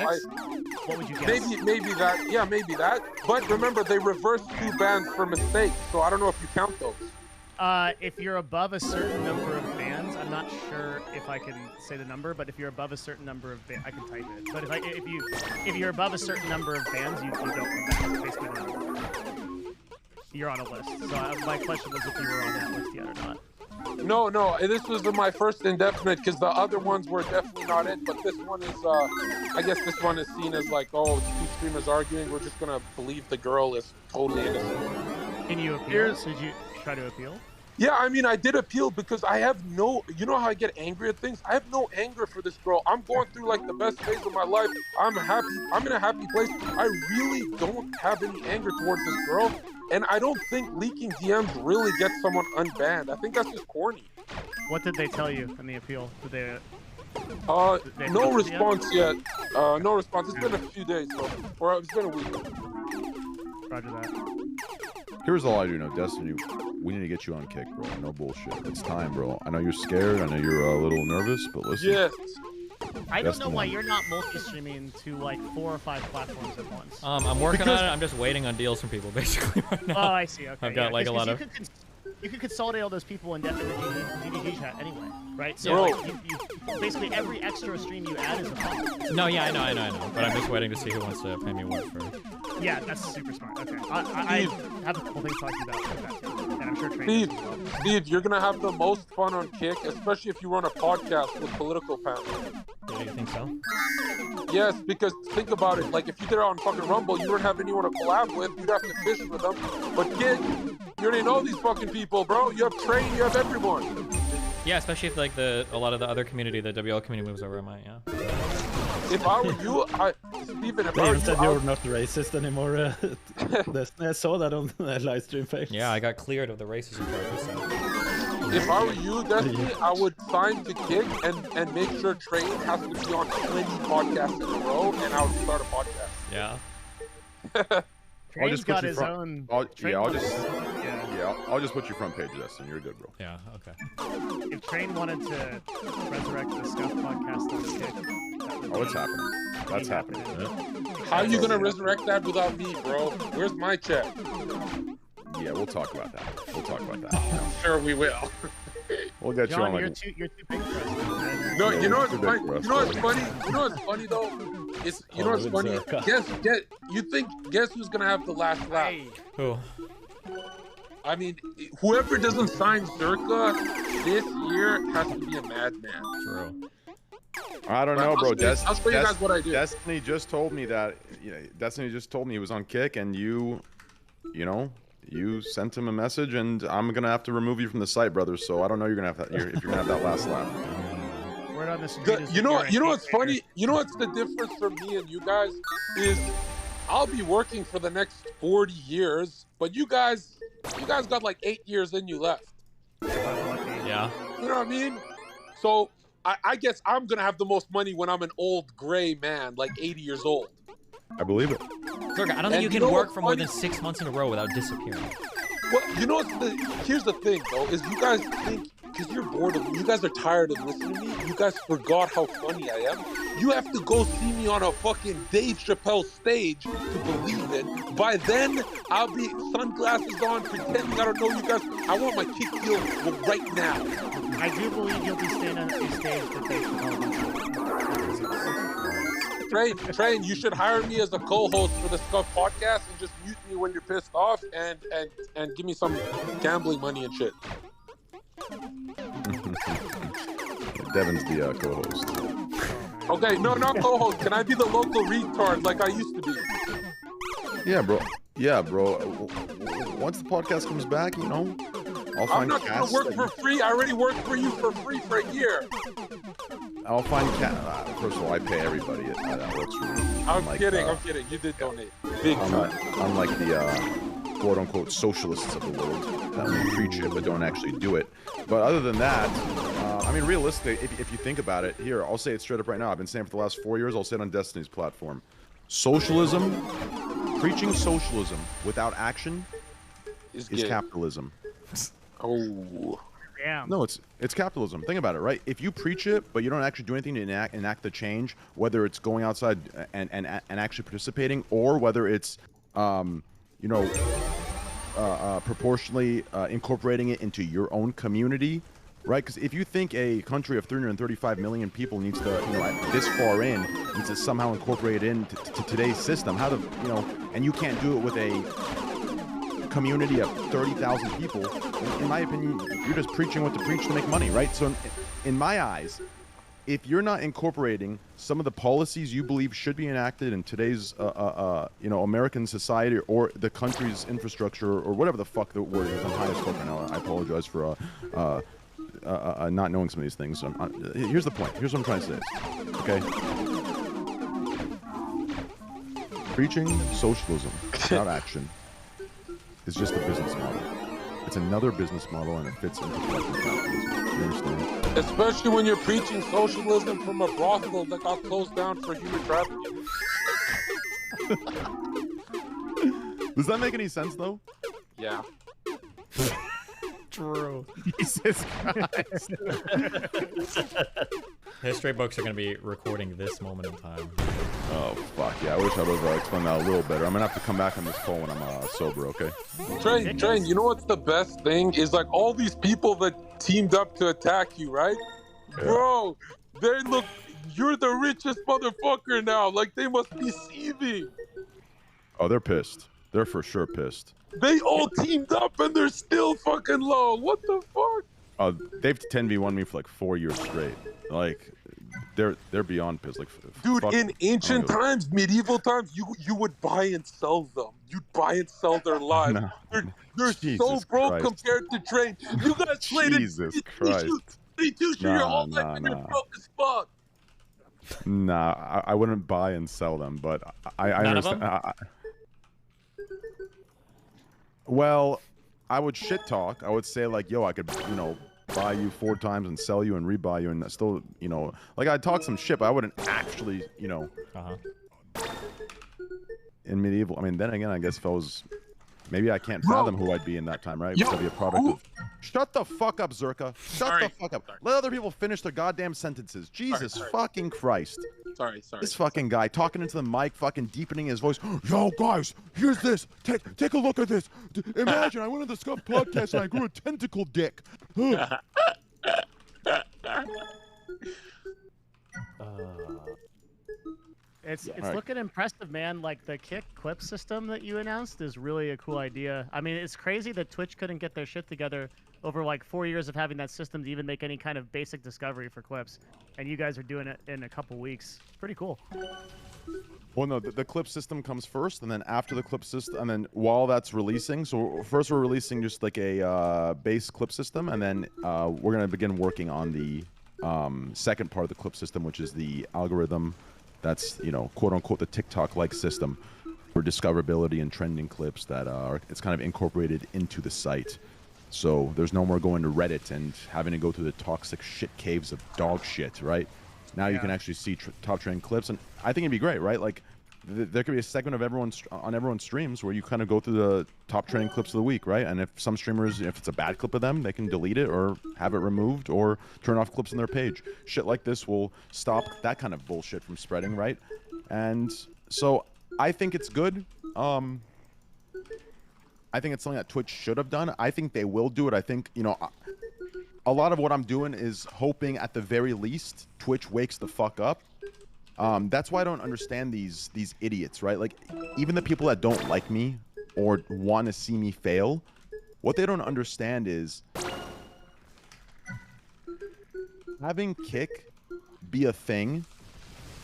What would you guess?
Maybe that. Yeah, maybe that. But remember, they reversed 2 bans for mistakes, so I don't know if you count those.
If you're above a certain number of bans, I'm not sure if I can say the number, but if you're above a certain number of bans, I can type it. But if you're above a certain number of bans, you don't come back. Basically, you're on a list. So my question was if you were on that list yet or not.
No, this was my first indefinite because the other ones were definitely not it. But this one is, I guess this one is seen as like, oh, 2 streamers arguing. We're just gonna believe the girl is totally innocent.
Can you appeal? Did you try to appeal?
Yeah, I mean, I did appeal because I have no, you know how I get angry at things? I have no anger for this girl. I'm going through like the best phase of my life. I'm happy. I'm in a happy place. I really don't have any anger towards this girl. And I don't think leaking DMs really gets someone unbanned. I think that's just corny.
What did they tell you in the appeal? Did they
no response yet. No response. It's been a few days, or it's been a week.
Roger that.
Here's all I do know, Destiny. We need to get you on Kick, bro. No bullshit. It's time, bro. I know you're scared. I know you're a little nervous, but listen.
Yes.
I don't know why you're not multi-streaming to like 4 or 5 platforms at once.
I'm working on it. I'm just waiting on deals from people, basically, right now.
Oh, I see. Okay.
I've got like a lot of.
You can consolidate all those people in the GDG chat anyway, right? So like, you basically every extra stream you add is a fun.
No, yeah, I know. But I'm just waiting to see who wants to pay me what for.
Yeah, that's super smart. Okay. I have a couple things talking about that too. And I'm sure Train does as well.
Steve, you're gonna have the most fun on Kick, especially if you run a podcast with political panels.
Do you think so?
Yes, because think about it. Like, if you did it on fucking Rumble, you wouldn't have anyone to collab with. You'd have to fish with them. But Kick, you already know these fucking people, bro. You have Train, you have everyone.
Yeah, especially if like a lot of the other community, the WL community moves over, I might, yeah.
If I were you, Steven, if I
They
were
even said
you,
you're not racist anymore. I saw that on the live stream page.
Yeah, I got cleared of the racism charges. So.
if I were you, Destiny, I would sign to Kick and make sure Train has to be on 20 podcasts in a row, and I would start a podcast.
Yeah.
Train's got his own.
I'll just put you front page, Dustin. You're good, bro.
Yeah, okay.
If Train wanted to resurrect the Scuff podcast on Kick,
Oh, it's happening. That's happening.
How are you gonna resurrect that without me, bro? Where's my check?
Yeah, we'll talk about that.
I'm sure we will.
We'll get
John,
you on like.
you're too big for us. Man.
No,
Yeah,
you know what's
too big
funny?
for us,
You know what's
buddy.
funny? You know what's funny though? You know what's funny? Guess who's gonna have the last laugh?
Who?
I mean, whoever doesn't sign Zerka this year has to be a madman.
True.
I don't know, bro.
I'll show you guys what I do.
Destiny just told me that. Destiny just told me he was on Kick, and you sent him a message, and I'm gonna have to remove you from the site, brother. So I don't know if you're gonna have that last laugh.
Word on the street is
You know
that you're a
what's
hater.
funny? You know what's the difference for me and you guys is I'll be working for the next 40 years, but you guys got like 8 years in you left.
Yeah.
You know what I mean? So I guess I'm gonna have the most money when I'm an old gray man, like 80 years old.
I believe it.
Zerka, I don't think you can work for more than 6 months in a row without disappearing.
Well, you know here's the thing though, is you guys think because you're bored of me, you guys are tired of listening to me, you guys forgot how funny I am. You have to go see me on a fucking Dave Chappelle stage to believe it. By then, I'll be sunglasses on, pretending I don't know you guys. I want my kick deal right now.
I do believe you'll be standing on a stage that they should
Train, you should hire me as a co-host for the Scuff podcast and just mute me when you're pissed off and give me some gambling money and shit.
Devin's the co-host.
Okay, no, not co-host. Can I be the local retard like I used to be?
Yeah, bro. Once the podcast comes back, I'll find
I'm not gonna
casts
work
that-
for free. I already worked for you for free for a year.
I'll find first of all, I pay everybody that works for me.
I'm
Unlike,
kidding. I'm kidding. You did donate. Big time.
Unlike the quote-unquote socialists of the world that only preach it but don't actually do it. But other than that, I mean, realistically, if you think about it, here, I'll say it straight up right now. I've been saying it for the last 4 years. I'll say it on Destiny's platform. Socialism, preaching socialism without action is
gay.
capitalism.
Oh.
Damn.
No, it's capitalism. Think about it, right? If you preach it, but you don't actually do anything to enact the change, whether it's going outside and actually participating, or whether it's proportionally incorporating it into your own community, right? Because if you think a country of 335 million people needs to, this far in, needs to somehow incorporate it into today's system, and you can't do it with a community of 30,000 people, in my opinion, you're just preaching what to preach to make money, right? So in my eyes, if you're not incorporating some of the policies you believe should be enacted in today's American society or the country's infrastructure or whatever the fuck the word is, I'm high as fuck right now. I apologize for not knowing some of these things. Here's the point. Here's what I'm trying to say. Okay? Preaching socialism without action is just a business model. It's another business model, and it fits into capitalism. You understand?
Especially when you're preaching socialism from a brothel that got closed down for human trafficking.
Does that make any sense, though?
Yeah.
True.
Jesus Christ.
History books are going to be recording this moment in time.
Oh, fuck. Yeah, I wish I would have explained that a little better. I'm going to have to come back on this call when I'm sober, okay?
Train, you know what's the best thing? Is like all these people that teamed up to attack you, right?
Yeah.
Bro, you're the richest motherfucker now. Like, they must be seething.
Oh, they're pissed. They're for sure pissed.
They all teamed up and they're still fucking low. What the fuck?
They've 10v1 me for like 4 years straight. Like, they're beyond pissed. Like,
dude, in ancient times, medieval times, you would buy and sell them. You'd buy and sell their lives.
No.
They're so broke compared to Train. You guys played
Jesus Christ.
32 your whole life and you're broke as fuck.
Nah, I wouldn't buy and sell them, but I understand. Well, I would shit talk. I would say like, yo, I could, you know, buy you 4 times and sell you and rebuy you and still, you know, like I'd talk some shit, but I wouldn't actually, you know, in medieval. I mean, then again, I guess if I was, maybe I can't fathom who I'd be in that time, right? Yo, I'd be a product of... Shut the fuck up, Zerka. Shut the fuck up. Let other people finish their goddamn sentences. Jesus fucking Christ.
Sorry.
This fucking guy talking into the mic, fucking deepening his voice. Yo, guys, here's this. Take a look at this. Imagine I went on the Scuff podcast and I grew a tentacle dick.
It's looking impressive, man. Like the kick clip system that you announced is really a cool idea. I mean, it's crazy that Twitch couldn't get their shit together over like 4 years of having that system to even make any kind of basic discovery for clips, and you guys are doing it in a couple weeks. Pretty cool.
Well, no, the clip system comes first, and then after the clip system, and then while that's releasing, so first we're releasing just like a base clip system, and then we're gonna begin working on the second part of the clip system, which is the algorithm. That's, you know, quote unquote the TikTok-like system for discoverability and trending clips that are, it's kind of incorporated into the site. So there's no more going to Reddit and having to go through the toxic shit caves of dog shit, right? Now you can actually see top trending clips, and I think it'd be great, right? Like, there could be a segment of everyone's streams where you kind of go through the top trending clips of the week, right? And if some streamers, if it's a bad clip of them, they can delete it or have it removed or turn off clips on their page. Shit like this will stop that kind of bullshit from spreading, right? And so I think it's good. I think it's something that Twitch should have done. I think they will do it. I think, you know, a lot of what I'm doing is hoping at the very least Twitch wakes the fuck up. That's why I don't understand these idiots, right? Like, even the people that don't like me or want to see me fail, what they don't understand is having Kick be a thing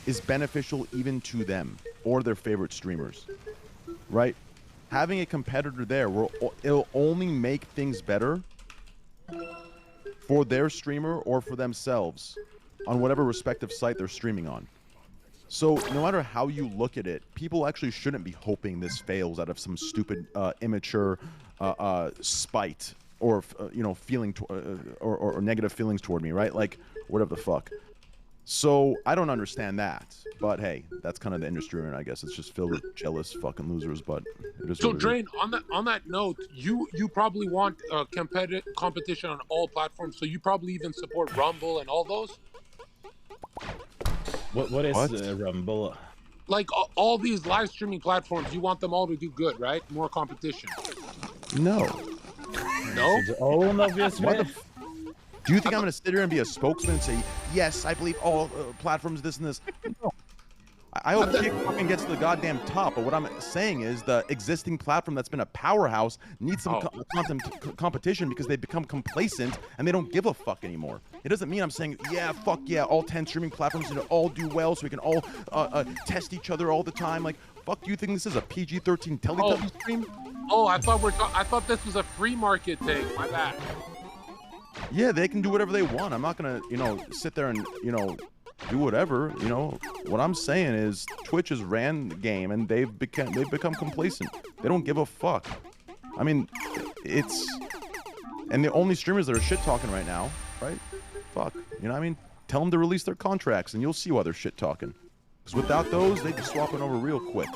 is beneficial even to them or their favorite streamers, right? Having a competitor there, it'll only make things better for their streamer or for themselves on whatever respective site they're streaming on. So no matter how you look at it, people actually shouldn't be hoping this fails out of some stupid, immature spite or you know, feeling or negative feelings toward me, right? Like, whatever the fuck. So I don't understand that, but hey, that's kind of the industry, and I guess it's just filled with jealous fucking losers. But it is.
So Drain, on that note, you probably want competition on all platforms. So you probably even support Rumble and all those.
What is Rumble?
Like all these live streaming platforms, you want them all to do good, right? More competition.
No.
No.
Oh, obviously.
Do you think I'm going to sit here and be a spokesman and say, yes, I believe all platforms, this and this? No. I hope Kick fucking gets to the goddamn top, but what I'm saying is the existing platform that's been a powerhouse needs some competition because they become complacent and they don't give a fuck anymore. It doesn't mean I'm saying, yeah, fuck yeah, all 10 streaming platforms need to all do well so we can all test each other all the time. Like, fuck, do you think this is a PG-13 Teletubby stream?
Oh, I thought this was a free market thing. My bad.
Yeah, they can do whatever they want. I'm not gonna, you know, sit there and, you know, do whatever. You know, what I'm saying is Twitch has ran the game and they've become complacent. They don't give a fuck. I mean, and the only streamers that are shit talking right now, right? Fuck, you know what I mean? Tell them to release their contracts and you'll see why they're shit talking. Because without those, they'd be swapping over real quick.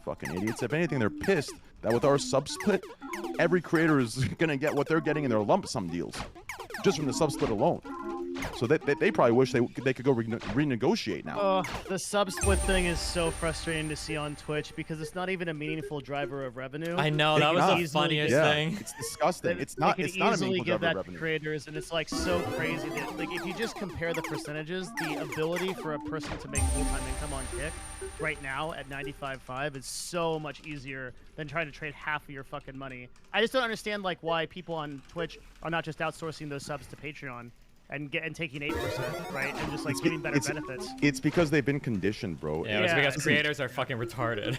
Fucking idiots. If anything, they're pissed that with our sub split, every creator is gonna get what they're getting in their lump sum deals, just from the sub split alone. So they probably wish they could go renegotiate now.
The sub split thing is so frustrating to see on Twitch because it's not even a meaningful driver of revenue.
I know, that was the funniest thing.
It's disgusting. It's not.
They
It's
could
not a
easily
meaningful
give
driver
that
of
to
revenue.
creators, and it's like so crazy that like if you just compare the percentages, the ability for a person to make full-time income on Kick right now at 95.5 is so much easier than trying to trade half of your fucking money. I just don't understand like why people on Twitch are not just outsourcing those subs to Patreon and taking 8%, right, and just like getting better benefits.
It's because they've been conditioned, bro.
Yeah, it's because creators are fucking retarded.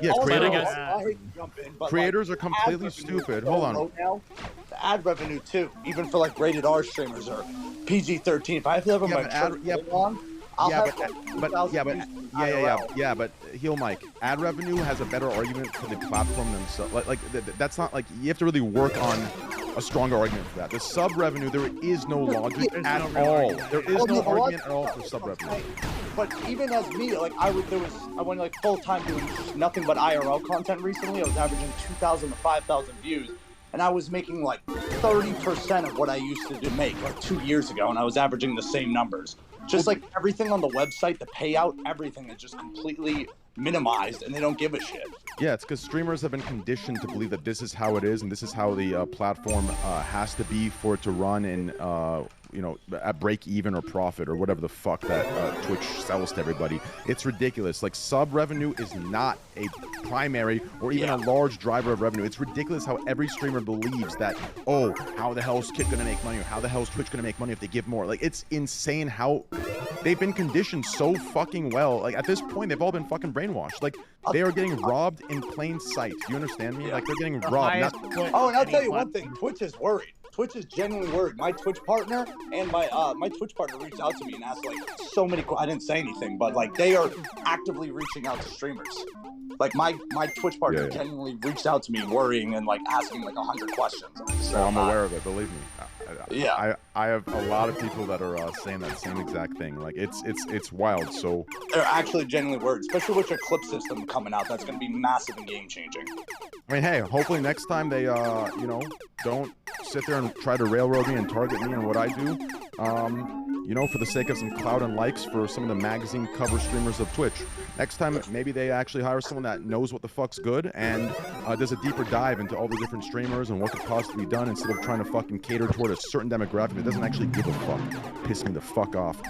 Yeah,
I hate to jump in, but
creators
like,
are completely stupid. Hold on.
Now, the ad revenue too, even for like rated R streamers or PG-13. If I have to have my on,
but Heel Mike, ad revenue has a better argument for the platform themselves. That's not like you have to really work on a stronger argument for that. The sub revenue, there is no logic at all. There is no argument at all for sub revenue.
But even as me, like I went like full time doing nothing but IRL content recently. I was averaging 2,000 to 5,000 views, and I was making like 30% of what I used to make like 2 years ago, and I was averaging the same numbers. Just like everything on the website, the payout, everything is just completely minimized, and they don't give a shit.
Yeah, it's because streamers have been conditioned to believe that this is how it is, and this is how the platform has to be for it to run in, at break even or profit or whatever the fuck that Twitch sells to everybody. It's ridiculous. Like, sub revenue is not a primary or even a large driver of revenue. It's ridiculous how every streamer believes that, oh, how the hell is Kick gonna make money, or how the hell is Twitch gonna make money if they give more? Like, it's insane how they've been conditioned so fucking well. Like, at this point, they've all been fucking brainwashed. Like, they are getting robbed in plain sight. Do you understand me? Like, they're getting robbed.
Oh, and I'll tell you one thing. Twitch is worried. Twitch is genuinely worried. My Twitch partner and my Twitch partner reached out to me and asked like so many. I didn't say anything, but like they are actively reaching out to streamers. Like my Twitch partner genuinely reached out to me, worrying and like asking like 100 questions.
So I'm aware of it. Believe me. I have a lot of people that are saying that same exact thing. Like it's wild. So
they're actually genuinely worried, especially with your clip system coming out. That's going to be massive and game changing.
I mean, hey, hopefully next time they don't sit there and try to railroad me and target me and what I do. For the sake of some clout and likes for some of the magazine cover streamers of Twitch. Next time, maybe they actually hire someone that knows what the fuck's good and does a deeper dive into all the different streamers and what could possibly be done instead of trying to fucking cater toward a certain demographic that doesn't actually give a fuck. Piss me the fuck off.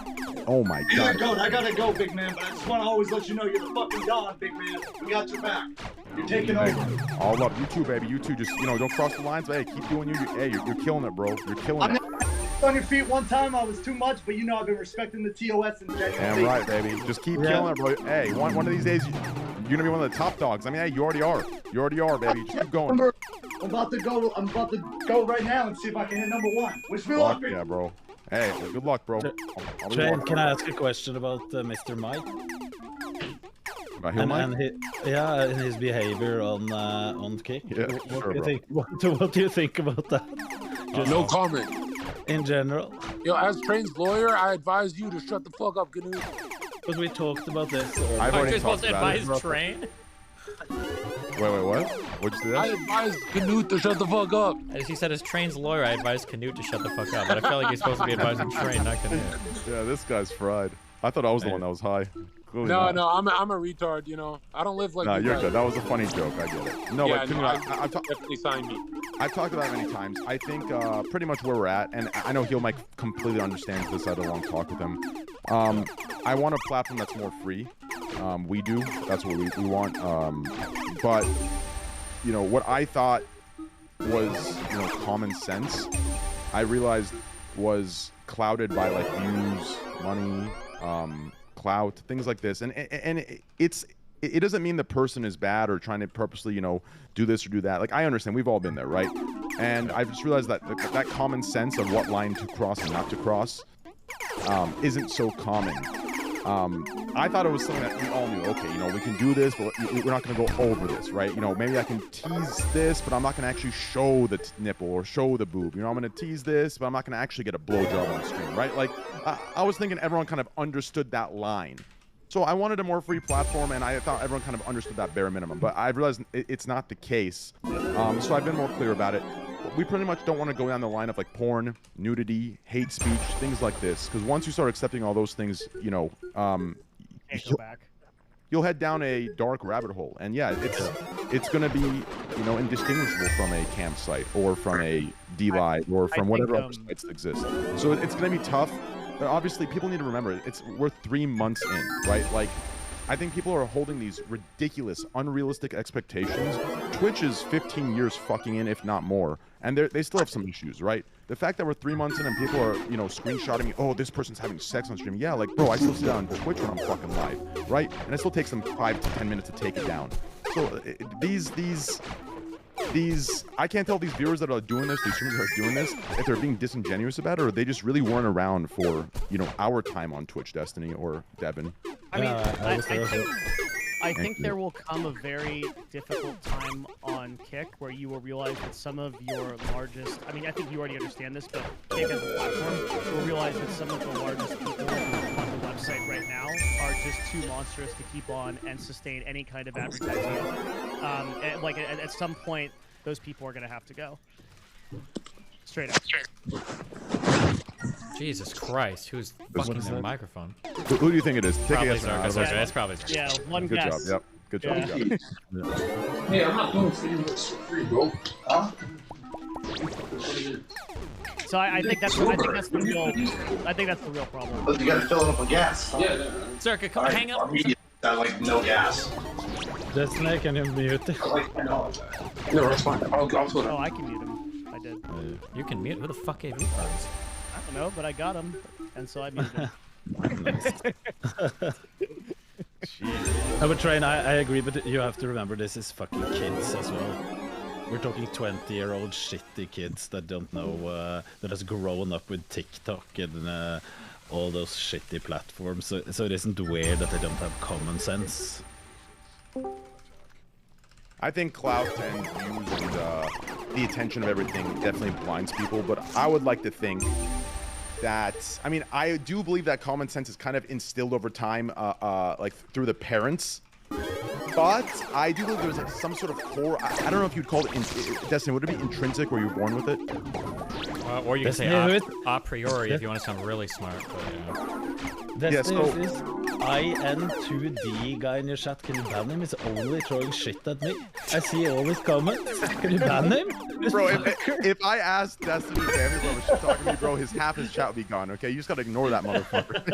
Oh my god.
I gotta go, big man, but I just want to always let you know you're the fucking Don, big man. We got your back. You're taking over.
All up. You too, baby. You too. Just, don't cross the lines. But, hey, keep doing you. Hey, you're killing it, bro. You're killing it.
On your feet one time, I was too much, but I've been respecting the TOS and genuinely.
Damn right, baby. Just keep killing it, bro. Hey, one of these days, you're gonna be one of the top dogs. I mean, hey, you already are. You already are, baby. Just keep going.
I'm about to go right now and see if I can hit number 1. Wish me luck.
Yeah, bro. Hey, good luck, bro.
Shane, can I ask a question about Mr. Mike?
About him, Mike?
And his behavior on Kick.
Yeah,
what do you think about that? Just
no comment.
In general.
Yo, as Train's lawyer, I advise you to shut the fuck up, Gnu.
But we talked about this.
Aren't you supposed to advise Train?
Wait, what? What'd you say?
I advise Canute to shut the fuck up.
As he said, as Train's lawyer, I advise Canute to shut the fuck up. But I feel like he's supposed to be advising Train, not Canute.
Yeah, this guy's fried. I thought I was the one that was high. Clearly
no,
not.
no, I'm a retard. I don't live like.
No, you're good. That was a funny joke. I get it. No,
yeah,
but
definitely sign me.
I've talked about it many times. I think pretty much where we're at, and I know Heel Mike completely understands this. I had a long talk with him. I want a platform that's more free. We do. That's what we want. But what I thought was common sense, I realized was clouded by like views, money, clout, things like this, and it doesn't mean the person is bad or trying to purposely do this or do that. Like, I understand, we've all been there, right? And I've just realized that that common sense of what line to cross and not to cross isn't so common. I thought it was something that we all knew. Okay, we can do this, but we're not going to go over this, right? Maybe I can tease this, but I'm not going to actually show the nipple or show the boob. I'm going to tease this, but I'm not going to actually get a blowjob on screen, right? Like, I was thinking everyone kind of understood that line. So I wanted a more free platform, and I thought everyone kind of understood that bare minimum. But I've realized it's not the case. So I've been more clear about it. we pretty much don't want to go down the line of like porn, nudity, hate speech, things like this. Because once you start accepting all those things, you know,
Can't go back.
you'll head down a dark rabbit hole. And yeah, it's going to be, you know, indistinguishable from a campsite or from a DLive or from whatever other sites that exist. So it's going to be tough. But obviously, people need to remember we're 3 months in, right? Like, I think people are holding these ridiculous, unrealistic expectations. Twitch is 15 years fucking in, if not more, and they still have some issues, right? The fact that we're 3 months in and people are, you know, screenshotting me, oh, this person's having sex on stream. Yeah, like, bro, I still sit down on Twitch when I'm fucking live, right? And it still takes them 5 to 10 minutes to take it down. So these I can't tell these viewers that are doing this, these streamers that are doing this, if they're being disingenuous about it or they just really weren't around for, you know, our time on Twitch, Destiny or Devin.
I mean, I think there will come a very difficult time on Kick where you will realize that some of your largest, I mean, I think you already understand this, but Kick as a platform will realize that some of the largest people on the website right now are just too monstrous to keep on and sustain any kind of advertising. And like at some point, those people are going to have to go. Straight up.
Jesus Christ, who's fucking their microphone?
Who do you think it is? Take
Probably
a guess.
That's probably Zerka.
Yeah, one
Good
guess.
job. Yep. Good job.
Yeah.
You got it.
Hey, I'm not doing free looks for free, bro. Huh?
So I think that's the real problem.
But you gotta fill it up with gas.
Yeah.
Zerka, come hang up.
Got like no gas.
Destiny, can you mute it?
Like, I know.
No, that's fine. I'll put it.
Oh, I can mute him. I did.
You can mute. Who the fuck gave you cards?
I don't know, but I got him, and so I muted him.
No, but Train, I agree, but you have to remember this is fucking kids as well. We're talking 20-year-old shitty kids that don't know, that has grown up with TikTok and all those shitty platforms. So it isn't weird that they don't have common sense.
I think clout and views and the attention of everything definitely blinds people, but I would like to think that, I mean, I do believe that common sense is kind of instilled over time, like through the parents. But I do believe there's like some sort of core. I don't know if you'd call it Destiny. Would it be intrinsic, or you were born with it?
Or you can say a priori if you want to sound really smart. But,
This IN2D guy in your chat, can you ban him? He's only throwing shit at me. I see all his comments. Can you ban him?
Bro, if I asked Destiny family bro, shit talking to me, bro, half his chat would be gone. Okay, you just gotta ignore that motherfucker.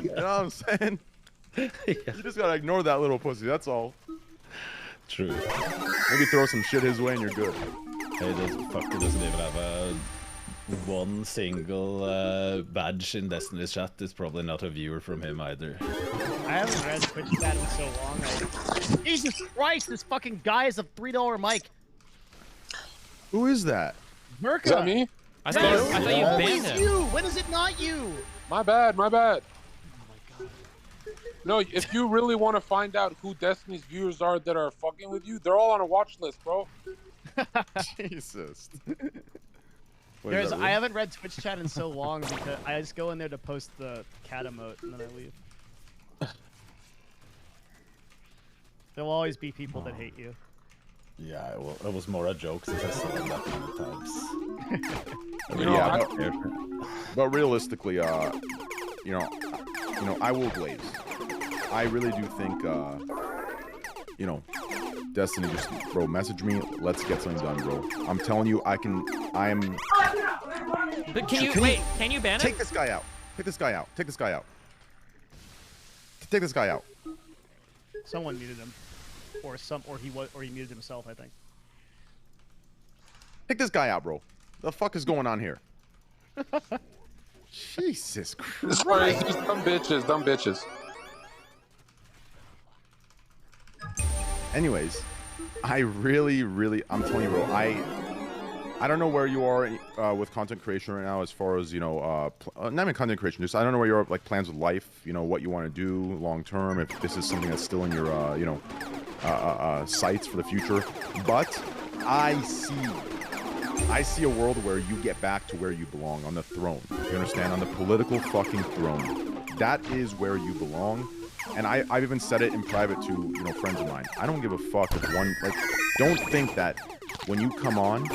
You know what I'm saying?
Yeah.
You just gotta ignore that little pussy. That's all.
True.
Maybe throw some shit his way and you're good.
Hey, this fucker doesn't even have one single badge in Destiny's chat. It's probably not a viewer from him either.
I haven't read Twitch chat in so long. Jesus Christ, this fucking guy is a $3 mic.
Who is that?
Zerka.
Is that me?
I thought you banned him.
You. When is it not you?
My bad. My bad. No, if you really want to find out who Destiny's viewers are that are fucking with you, they're all on a watch list, bro.
Jesus.
I haven't read Twitch chat in so long because I just go in there to post the cat emote and then I leave. There will always be people that hate you.
Yeah, well, it was more a joke since I said it that many times.
But realistically, you know, I will glaze. I really do think, you know, Destiny, just, bro, message me. Let's get something done, bro. I'm telling you, I am.
But can you ban him?
Take this guy out. Take this guy out. Take this guy out. Take this guy out.
Someone muted him, or he muted himself, I think.
Take this guy out, bro. The fuck is going on here? Jesus Christ.
It's just dumb bitches.
Anyways, I really, I'm telling you, bro, I don't know where you are with content creation right now as far as, you know, not even content creation, just I don't know where you are, like, plans with life, you know, what you want to do long term, if this is something that's still in your, you know, sights for the future, but I see a world where you get back to where you belong, on the throne, you understand, on the political fucking throne. That is where you belong. And I've even said it in private to, you know, friends of mine. I don't give a fuck if one, like, don't think that when you come on,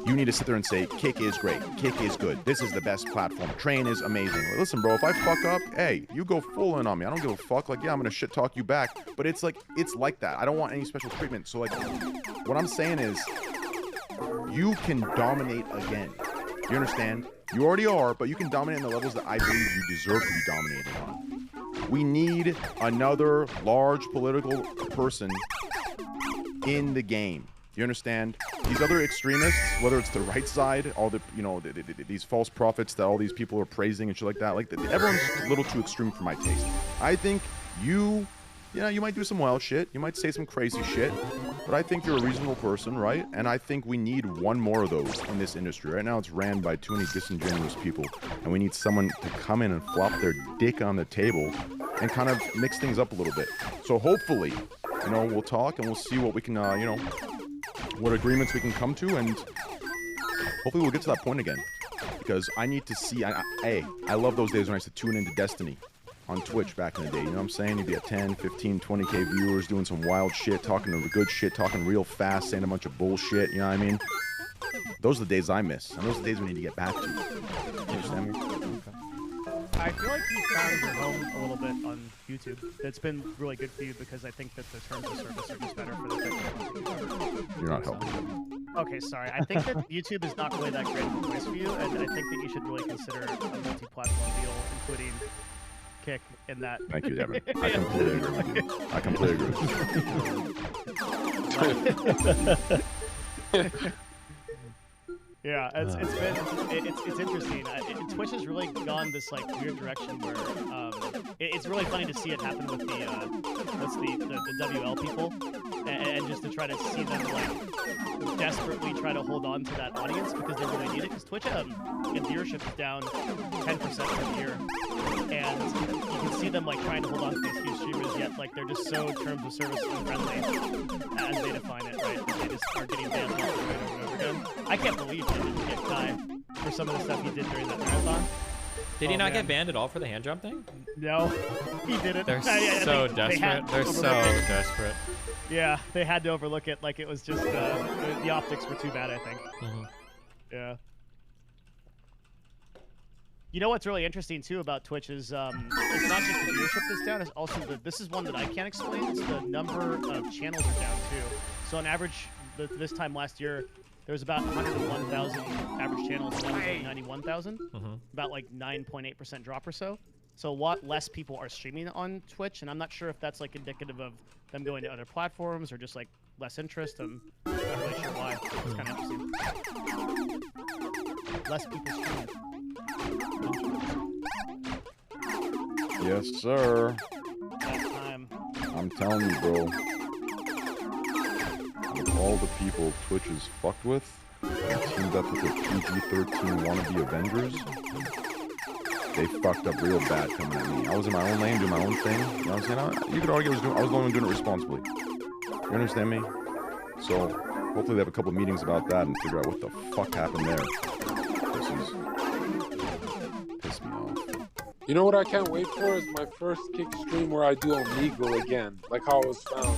you need to sit there and say, Kick is great. Kick is good. This is the best platform. Train is amazing. Listen, bro, if I fuck up, hey, you go full in on me. I don't give a fuck. Like, yeah, I'm gonna shit talk you back. But it's like that. I don't want any special treatment. So, like, what I'm saying is, you can dominate again. You understand? You already are, but you can dominate in the levels that I believe you deserve to be dominated on. We need another large political person in the game. You understand? These other extremists, whether it's the right side, all the, you know, these false prophets that all these people are praising and shit like that, like, everyone's a little too extreme for my taste. I think you might do some wild shit, you might say some crazy shit, but I think you're a reasonable person, right? And I think we need one more of those in this industry. Right now it's ran by too many disingenuous people, and we need someone to come in and flop their dick on the table and kind of mix things up a little bit. So hopefully, you know, we'll talk and we'll see what we can, you know, what agreements we can come to, and hopefully we'll get to that point again. Because I need to see, I love those days when I used to tune into Destiny on Twitch back in the day, you know what I'm saying? You'd be at 10, 15, 20k viewers doing some wild shit, talking the good shit, talking real fast, saying a bunch of bullshit, you know what I mean? Those are the days I miss, and those are the days we need to get back to. You understand me?
I feel like you found your home a little bit on YouTube. It's been really good for you because I think that the terms of service are just better for the technical.
You're not helping.
Okay, sorry. I think that YouTube is not really that great of a place for you, and I think that you should really consider a multi-platform deal, including Kick in that.
Thank you, Devin. I completely agree with you. I completely agree with you.
Yeah, it's interesting. Twitch has really gone this like weird direction where it's really funny to see it happen with the WL people, and just to try to see them like desperately try to hold on to that audience because they really need it. Because Twitch in viewership is down 10% for the year, and you can see them like trying to hold on to these huge streamers, yet like they're just so terms of service unfriendly as they define it, right? That they just are getting banned over and over again. I can't believe he didn't get Kai for some of the stuff he did during that marathon.
Did he not get banned at all for the hand jump thing?
No, he didn't.
They're so desperate. They're so desperate.
Yeah, they had to overlook it. Like it was just the optics were too bad, I think.
Mm-hmm.
Yeah. You know what's really interesting too about Twitch is it's not just the viewership that's down. It's also this is one that I can't explain. It's the number of channels are down too. So on average, this time last year, there was about 101,000 average channels, and now there's like 91,000. About like 9.8% drop or so. So a lot less people are streaming on Twitch, and I'm not sure if that's like indicative of them going to other platforms or just like less interest. I'm not really sure why. It's kind of interesting. Less people streaming.
Yes, sir.
That time.
I'm telling you, bro. With all the people Twitch is fucked with, and teamed up with the PG-13 wannabe Avengers, they fucked up real bad coming at me. I was in my own lane, doing my own thing. You know what I'm saying? You could argue I was the only one doing it responsibly. You understand me? So, hopefully they have a couple meetings about that and figure out what the fuck happened there. This is... pissed me off.
You know what I can't wait for is my first Kick stream where I do Omegle again, like how it was found.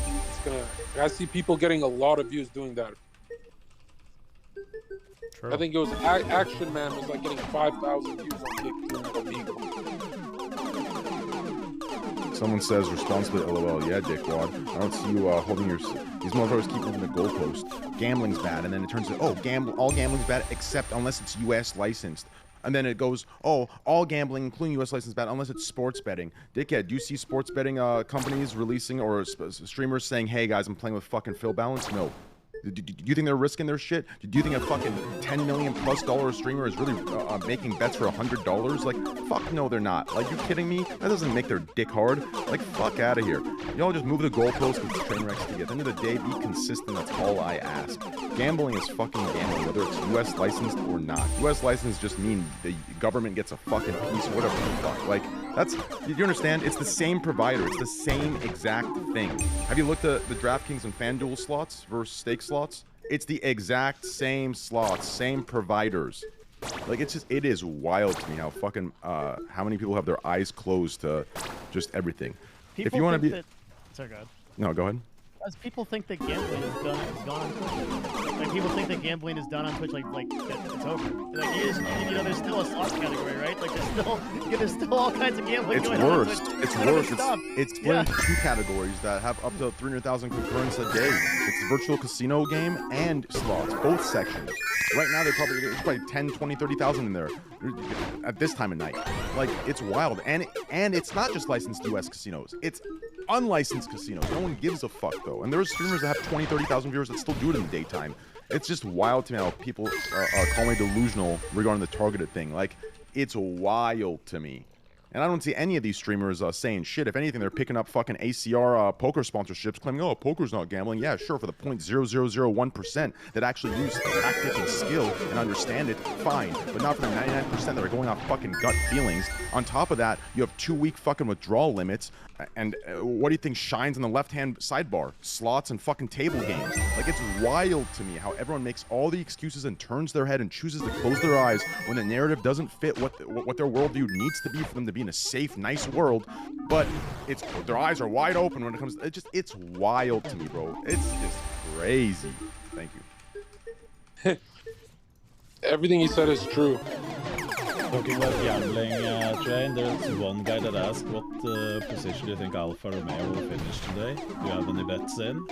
I see people getting a lot of views doing that.
True.
I think it was Action Man was like getting 5,000 views on Kick doing Omegle.
Someone says responsibly, LOL, yeah, dickwad. I don't see you holding your... These motherfuckers keep moving the goalpost. Gambling's bad, and then it turns out, oh, all gambling's bad except unless it's US licensed. And then it goes, oh, all gambling, including U.S. license bad, unless it's sports betting. Dickhead, do you see sports betting companies releasing or streamers saying, hey, guys, I'm playing with fucking Phil Balance? No. Do you think they're risking their shit? Do you think a fucking $10 million+ streamer is really making bets for $100? Like, fuck no, they're not. Like, you kidding me? That doesn't make their dick hard. Like, fuck out of here. Y'all just move the goalposts with train wrecks to get. At the end of the day, be consistent. That's all I ask. Gambling is fucking gambling, whether it's U.S. licensed or not. U.S. licensed just mean the government gets a fucking piece, whatever the fuck. Like, that's, you understand? It's the same provider. It's the same exact thing. Have you looked at the DraftKings and FanDuel slots versus stake slots? It's the exact same slots, same providers. Like, it's just, it is wild to me how fucking, how many people have their eyes closed to just everything.
People
if you want to be...
Sorry, go ahead.
No, go ahead.
As people think that gambling is done, it's gone on Twitch. Like people think that gambling is done on Twitch, like it's over. Like you know, there's still a slots category, right? Like there's still all kinds of gambling
It's
going
worse.
on.
It's worse. It's split into 2 categories that have up to 300,000 concurrents a day. It's virtual casino game and slots, both sections. Right now, there's probably 10, 20, 30,000 in there at this time of night. Like, it's wild. And it's not just licensed U.S. casinos. It's unlicensed casinos. No one gives a fuck, though. And there's streamers that have 20, 30,000 viewers that still do it in the daytime. It's just wild to me how people call me delusional regarding the targeted thing. Like, it's wild to me. And I don't see any of these streamers saying shit. If anything, they're picking up fucking ACR poker sponsorships, claiming, oh, poker's not gambling. Yeah, sure, for the 0.0001% that actually use tactic and skill and understand it, fine. But not for the 99% that are going off fucking gut feelings. On top of that, you have 2-week fucking withdrawal limits. And what do you think shines on the left-hand sidebar? Slots and fucking table games. Like, it's wild to me how everyone makes all the excuses and turns their head and chooses to close their eyes when the narrative doesn't fit what their worldview needs to be for them to be in a safe, nice world. But their eyes are wide open when it comes to, it's wild to me, bro. It's just crazy. Thank you.
Everything you said is true.
Talking about gambling, Train, there's one guy that asked what position do you think Alfa Romeo will finish today? Do you have any bets in?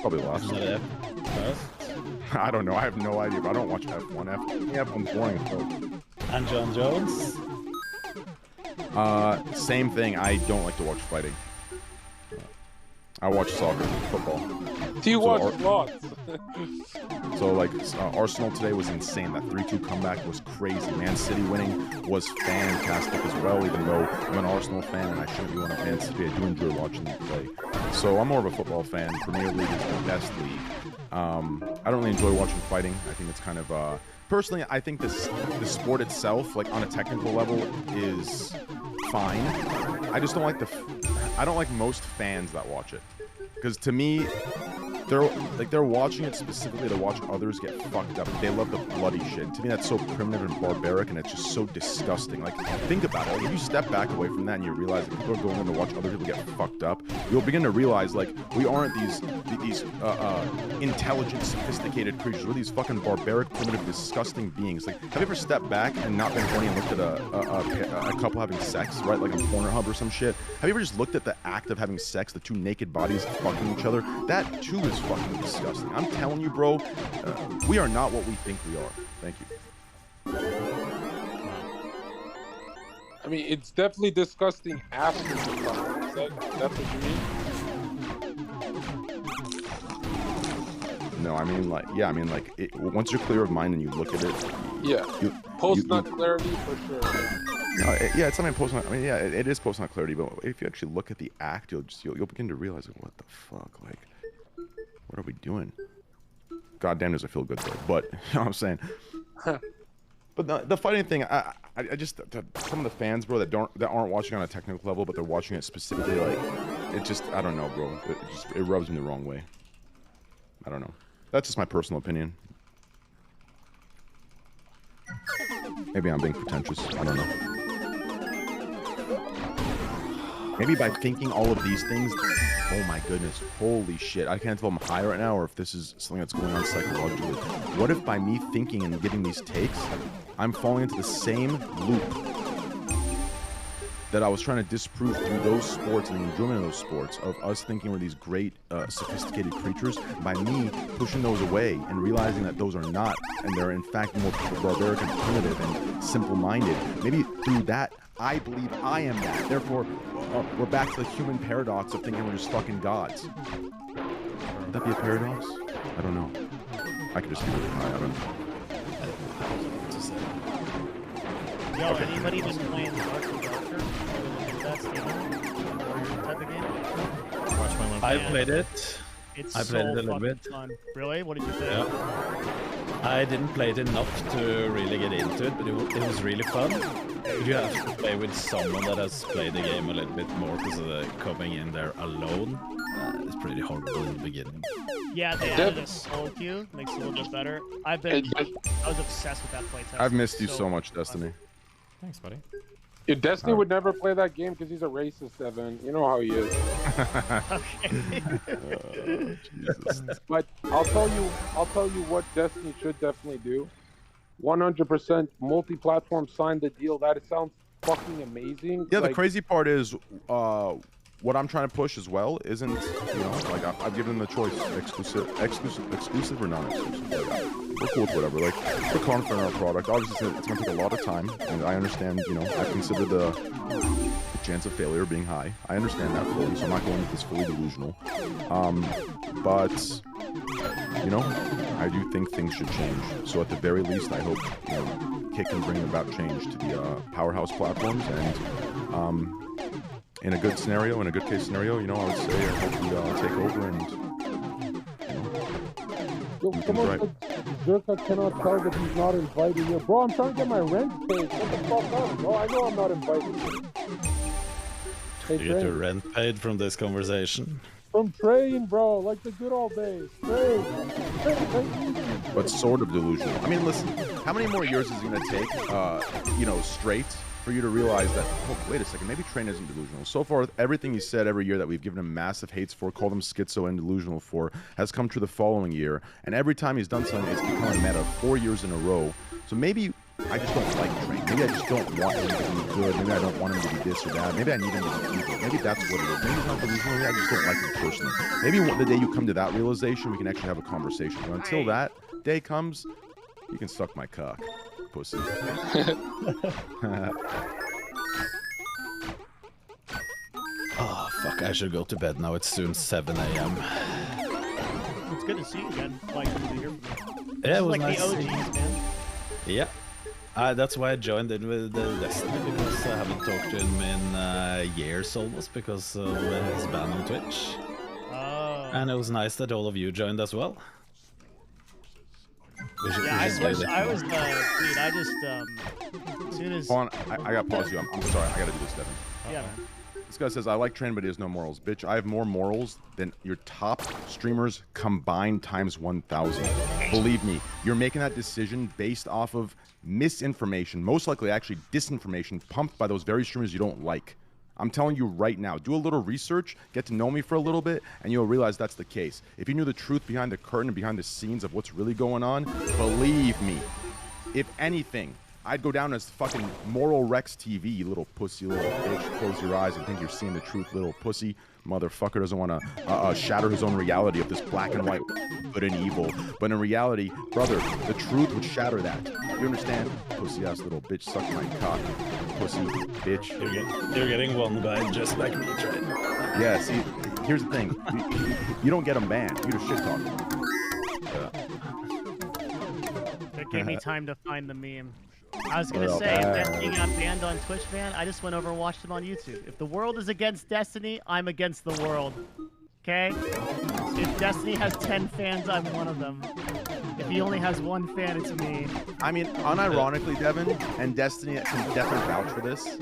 Probably last.
Isn't that first?
I don't know. I have no idea, but I don't watch F1. F1's boring as fuck.
And John Jones?
Same thing. I don't like to watch fighting. I watch soccer, football.
Do you watch slots?
So, like, Arsenal today was insane. That 3-2 comeback was crazy. Man City winning was fantastic as well, even though I'm an Arsenal fan and I shouldn't be one of Man City. I do enjoy watching them play. So I'm more of a football fan. Premier League is the best league. I don't really enjoy watching fighting. I think it's kind of... Personally, I think the sport itself, like, on a technical level, is fine. I just don't like I don't like most fans that watch it. Because to me... They're watching it specifically to watch others get fucked up. They love the bloody shit. To me, that's so primitive and barbaric, and it's just so disgusting. Like, think about it. Like, if you step back away from that and you realize that people are going in to watch other people get fucked up, you'll begin to realize, like, we aren't these intelligent, sophisticated creatures. We're these fucking barbaric, primitive, disgusting beings. Like, have you ever stepped back and not been horny and looked at a couple having sex, right? Like on Pornhub or some shit? Have you ever just looked at the act of having sex, the 2 naked bodies fucking each other? That, too, is fucking disgusting. I'm telling you, bro, we are not what we think we are. Thank you.
I mean, it's definitely disgusting after the fuck. That's what you mean?
No, I mean, like, yeah, I mean, like, once you're clear of mind and you look at it.
Yeah. Post-nut clarity for sure.
No, yeah, it's something post-nut. I mean, yeah, it is post-nut clarity, but if you actually look at the act, you'll begin to realize, like, what the fuck, like, what are we doing? God damn, does it feel good though? But you know what I'm saying. But the fighting thing, I just some of the fans, bro, that aren't watching on a technical level, but they're watching it specifically, like, it just, I don't know, bro. It rubs me the wrong way. I don't know. That's just my personal opinion. Maybe I'm being pretentious. I don't know. Maybe by thinking all of these things, oh my goodness, holy shit. I can't tell if I'm high right now or if this is something that's going on psychologically. What if by me thinking and getting these takes, I'm falling into the same loop that I was trying to disprove through those sports and the enjoyment of those sports, of us thinking we're these great, sophisticated creatures, by me pushing those away and realizing that those are not, and they're in fact more barbaric and primitive and simple-minded. Maybe through that, I believe I am that. Therefore, we're back to the human paradox of thinking we're just fucking gods. Would that be a paradox? I don't know. I could just be really high. I don't know.
Yo, anybody been playing the Archer Doctor? That's the type of game?
I played it.
It's
I played it a little bit.
Fun. Really? What did you think?
Yeah. I didn't play it enough to really get into it, but it was really fun. But you have to play with someone that has played the game a little bit more, because coming in there alone is pretty horrible in the beginning.
Yeah, they added a solo queue, makes it a little bit better. I was obsessed with that playtest.
I've missed you so much, Destiny.
Thanks, buddy.
Yeah, Destiny would never play that game because he's a racist, Evan. You know how he is.
Jesus.
But I'll tell you what Destiny should definitely do. 100% multi-platform, sign the deal. That sounds fucking amazing.
Yeah, the crazy part is, what I'm trying to push as well isn't, you know, like I've given them the choice, exclusive or non-exclusive. Like, we're cool with whatever. Like, we're confident in our product. Obviously, it's gonna take a lot of time, and I understand. You know, I consider the chance of failure being high. I understand that fully, so I'm not going with this fully delusional. But you know, I do think things should change. So at the very least, I hope, you know, Kick can bring about change to the powerhouse platforms, and in a good scenario, in a good case scenario, you know, I would say I hope we take over and, you know,
come on, Zerka cannot tell that he's not invited you. Bro, I'm trying to get my rent paid. What the fuck up, bro? I know I'm not invited you. Hey,
You get your rent paid from this conversation?
From Train, bro, like the good old days. Train.
But sort of delusional. I mean, listen, how many more years is it going to take, you know, straight for you to realize that, oh, wait a second, maybe Train isn't delusional. So far, everything he said every year that we've given him massive hates for, called him schizo and delusional for, has come true the following year. And every time he's done something, it's become a meta 4 years in a row. So maybe I just don't like Train. Maybe I just don't want him to be good. Maybe I don't want him to be this or that. Maybe I need him to be evil. Maybe that's what it is. Maybe he's not delusional. Maybe I just don't like him personally. Maybe the day you come to that realization, we can actually have a conversation. But until that day comes, you can suck my cock, pussy.
Oh, fuck, I should go to bed now. It's soon 7 a.m.
It's good to see you again. Like, to hear from you.
Yeah, it was
like
nice.
the OGs, man.
Yeah. That's why I joined in with Destiny, because I haven't talked to him in years almost, because of his ban on Twitch.
Oh.
And it was nice that all of you joined as well.
Yeah, I wish I was dude, I just, as soon as...
Hold on, I gotta pause you. I'm sorry, I gotta do this, Devin.
Yeah, man.
This guy says, I like Train, but he has no morals. Bitch, I have more morals than your top streamers combined times 1,000. Believe me, you're making that decision based off of misinformation, most likely actually disinformation, pumped by those very streamers you don't like. I'm telling you right now, do a little research, get to know me for a little bit, and you'll realize that's the case. If you knew the truth behind the curtain and behind the scenes of what's really going on, believe me, if anything, I'd go down as fucking Moral Rex TV, you little pussy, little bitch. Close your eyes and think you're seeing the truth, little pussy. Motherfucker doesn't want to shatter his own reality of this black and white good and evil. But in reality, brother, the truth would shatter that. You understand? Pussy ass little bitch, suck my cock. Pussy bitch.
You're getting one guy just like me, Train.
Yeah, see, here's the thing. You don't get him banned. You just shit talk him.
It gave me time to find the meme. I was gonna say, if Destiny got banned on Twitch, man, I just went over and watched him on YouTube. If the world is against Destiny, I'm against the world. Okay? If Destiny has 10 fans, I'm one of them. If he only has 1 fan, it's me.
I mean, unironically, Devin, and Destiny can definitely vouch for this,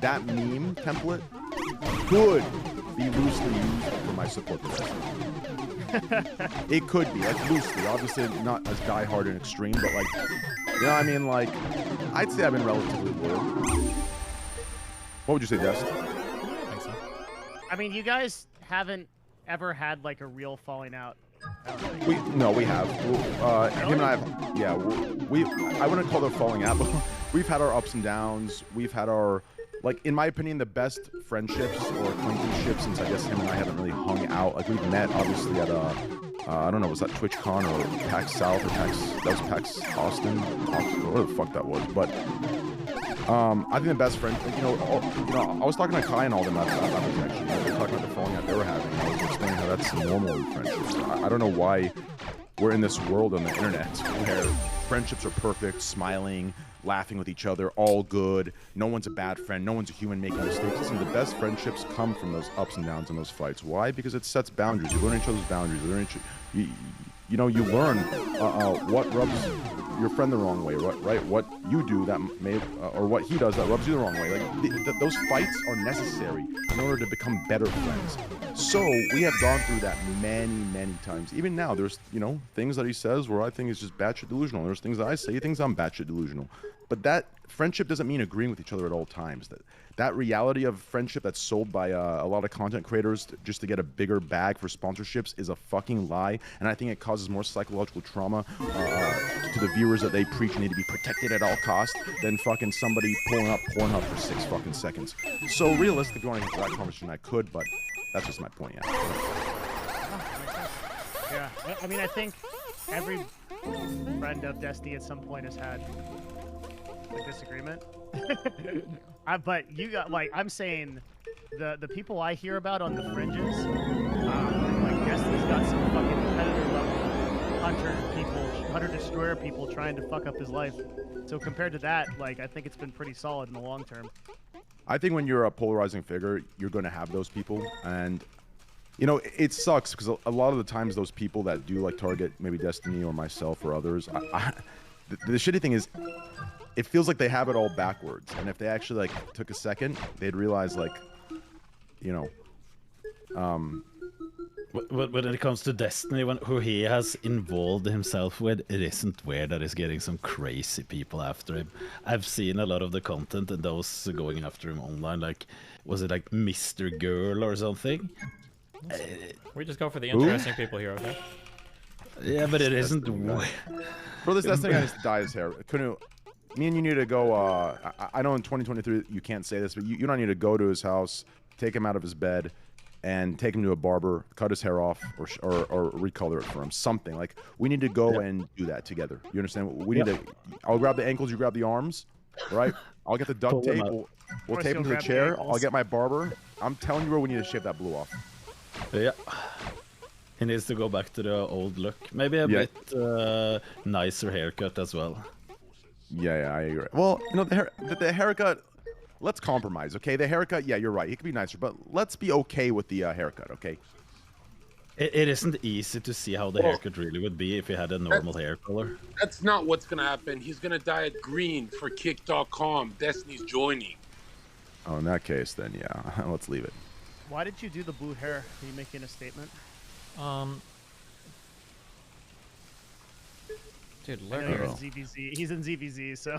that meme template could be loosely used for my support for Destiny. It could be, like, loosely. Obviously, not as diehard and extreme, but, like, you know what I mean? Like, I'd say I've been relatively loyal. What would you say, Dest?
I mean, you guys haven't ever had, like, a real falling out.
No, we have. Him and I have, yeah, I wouldn't call it falling out, but we've had our ups and downs. We've had our, like, in my opinion, the best friendships or acquaintanceships since I guess him and I haven't really hung out. Like, we've met, obviously, at I don't know, was that TwitchCon or PAX South or PAX, that was PAX Austin, whatever the fuck that was, but I think the best friend, you know, I was talking to Kai and all them about this actually, they were talking about the falling out they were having, I was explaining how that's normal in friendships. I don't know why we're in this world on the internet where friendships are perfect, smiling, laughing with each other, all good, no one's a bad friend, no one's a human making mistakes. Listen, the best friendships come from those ups and downs and those fights. Why? Because it sets boundaries. You learn each other's boundaries. You know, you learn what rubs your friend the wrong way, right? What you do that may, or what he does that rubs you the wrong way. Like, those fights are necessary in order to become better friends. So we have gone through that many, many times. Even now, there's, you know, things that he says where I think is just batshit delusional. There's things that I say, he thinks I'm batshit delusional. but that friendship doesn't mean agreeing with each other at all times. That reality of friendship that's sold by a lot of content creators just to get a bigger bag for sponsorships is a fucking lie, and I think it causes more psychological trauma to the viewers that they preach need to be protected at all costs than fucking somebody pulling up Pornhub for 6 fucking seconds. So realistically, if you want to get into that conversation, I could, but that's just my point.
Yeah, I mean, I think every friend of Destiny at some point has had a disagreement. But you got, like, I'm saying the people I hear about on the fringes, like Destiny's got some fucking competitor level hunter destroyer people trying to fuck up his life. So compared to that, like, I think it's been pretty solid in the long term.
I think when you're a polarizing figure, you're going to have those people, and you know, it sucks because a lot of the times those people that do like target maybe Destiny or myself or others, the shitty thing is, it feels like they have it all backwards. And if they actually like took a second, they'd realize like, you know,
when it comes to Destiny, who he has involved himself with, it isn't weird that he's getting some crazy people after him. I've seen a lot of the content and those going after him online. Like, was it like Mr. Girl or something?
We just go for the interesting people here, okay?
Yeah, but it isn't.
For this Destiny guy needs to dye his hair. Me and you need to go. I know in 2023 you can't say this, but you don't need to go to his house, take him out of his bed, and take him to a barber, cut his hair off, or recolor it for him. Something like we need to go and do that together. You understand? We need to. I'll grab the ankles, you grab the arms, right? I'll get the duct tape. We'll tape him to the chair. I'll get my barber. I'm telling you, bro, we need to shave that blue off.
Yeah. He needs to go back to the old look. Maybe a bit nicer haircut as well.
Yeah, I agree. Well, you know, the haircut, let's compromise, okay? The haircut, yeah, you're right. It could be nicer, but let's be okay with the haircut, okay?
It isn't easy to see how the haircut really would be if he had a normal hair color.
That's not what's going to happen. He's going to dye it green for Kick.com. Destiny's joining.
Oh, in that case, then, yeah, let's leave it.
Why did you do the blue hair? Are you making a statement?
Dude,
Lurker. He's in ZVZ, so.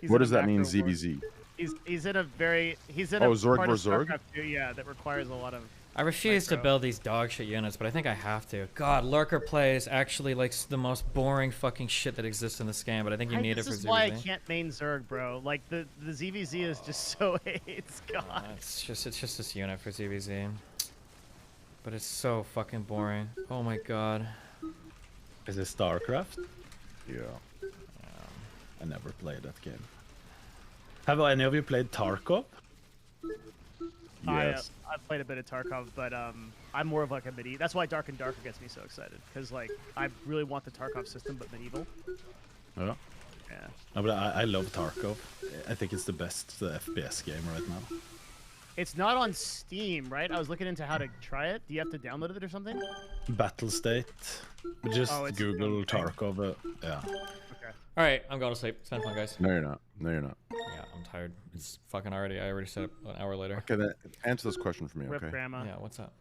What does that mean, ZVZ?
He's in a
Zerg
part of
vs. Zerg?
StarCraft 2, yeah, that requires a lot of.
I refuse to build these dog shit units, but I think I have to. God, Lurker play is actually like the most boring fucking shit that exists in this game, but I think you need it for ZVZ.
This is why I can't main Zerg, bro. Like the ZVZ is just so it's God.
It's just this unit for ZVZ, but it's so fucking boring. Oh my god.
Is it StarCraft?
Yeah.
I never played that game. Have any of you played Tarkov?
Yes.
I've played a bit of Tarkov, but I'm more of like a medieval. That's why Dark and Darker gets me so excited, because like I really want the Tarkov system, but medieval.
Yeah.
Yeah.
No, but I love Tarkov. I think it's the best FPS game right now.
It's not on Steam, right? I was looking into how to try it. Do you have to download it or something?
Battle State. Just Google Tarkov. Yeah.
Okay.
All right, I'm going to sleep. It's been fun, guys.
No, you're not. No, you're not.
Yeah, I'm tired. It's fucking already. I already set up an hour later.
Okay, then answer this question for me,
Rip
okay?
Grandma.
Yeah, what's up?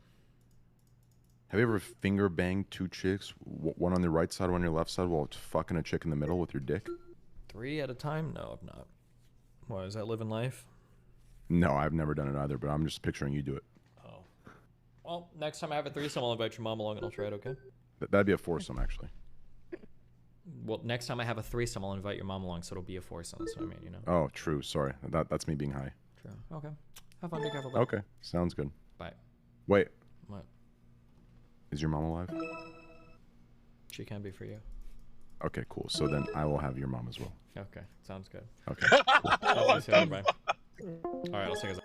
Have you ever finger banged 2 chicks, one on the right side, one on your left side, while fucking a chick in the middle with your dick?
3 at a time? No, I'm not. Why, is that living life?
No, I've never done it either, but I'm just picturing you do it.
Oh. Well, next time I have a threesome, I'll invite your mom along and I'll try it, okay?
That'd be a foursome, actually.
Well, next time I have a threesome, I'll invite your mom along, so it'll be a foursome. That's what I mean, you know?
Oh, true. Sorry. That's me being high.
True. Okay. Have fun. Be careful. Bye.
Okay. Sounds good.
Bye.
Wait.
What?
Is your mom alive?
She can be for you.
Okay, cool. So then I will have your mom as well.
Okay. Sounds good.
Okay.
Cool. Bye. All right, I'll see you guys.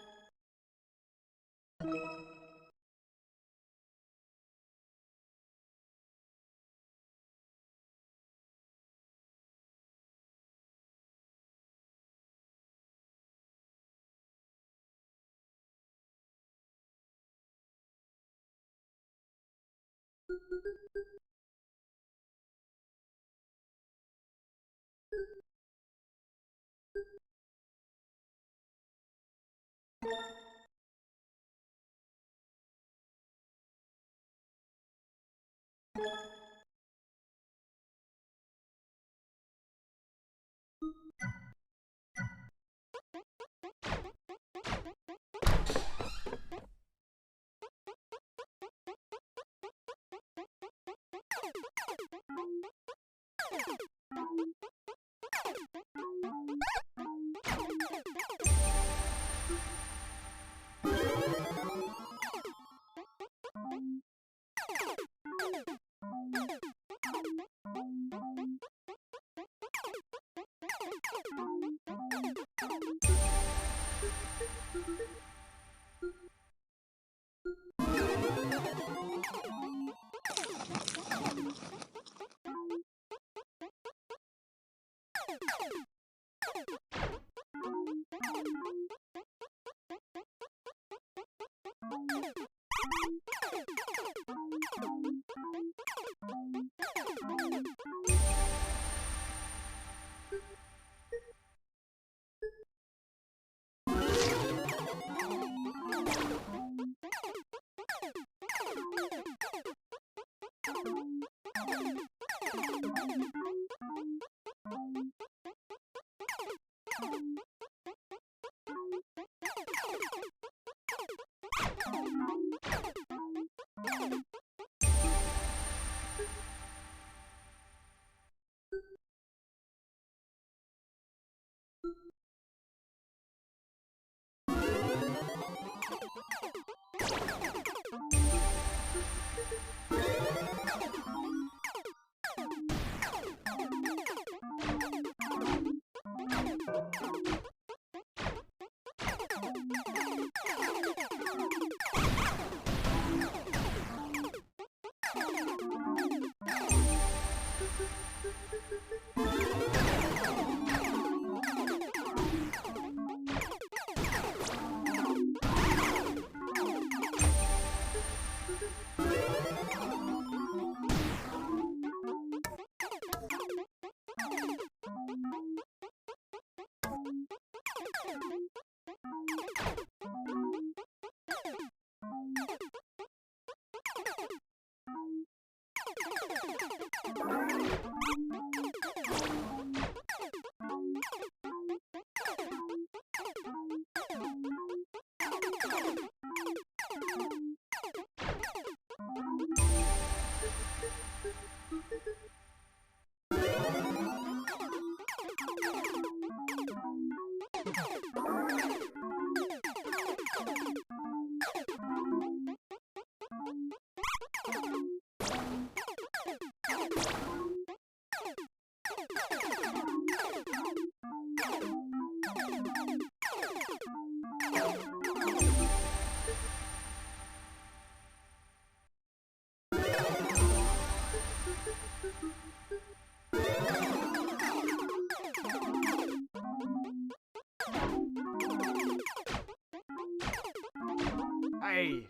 Hey.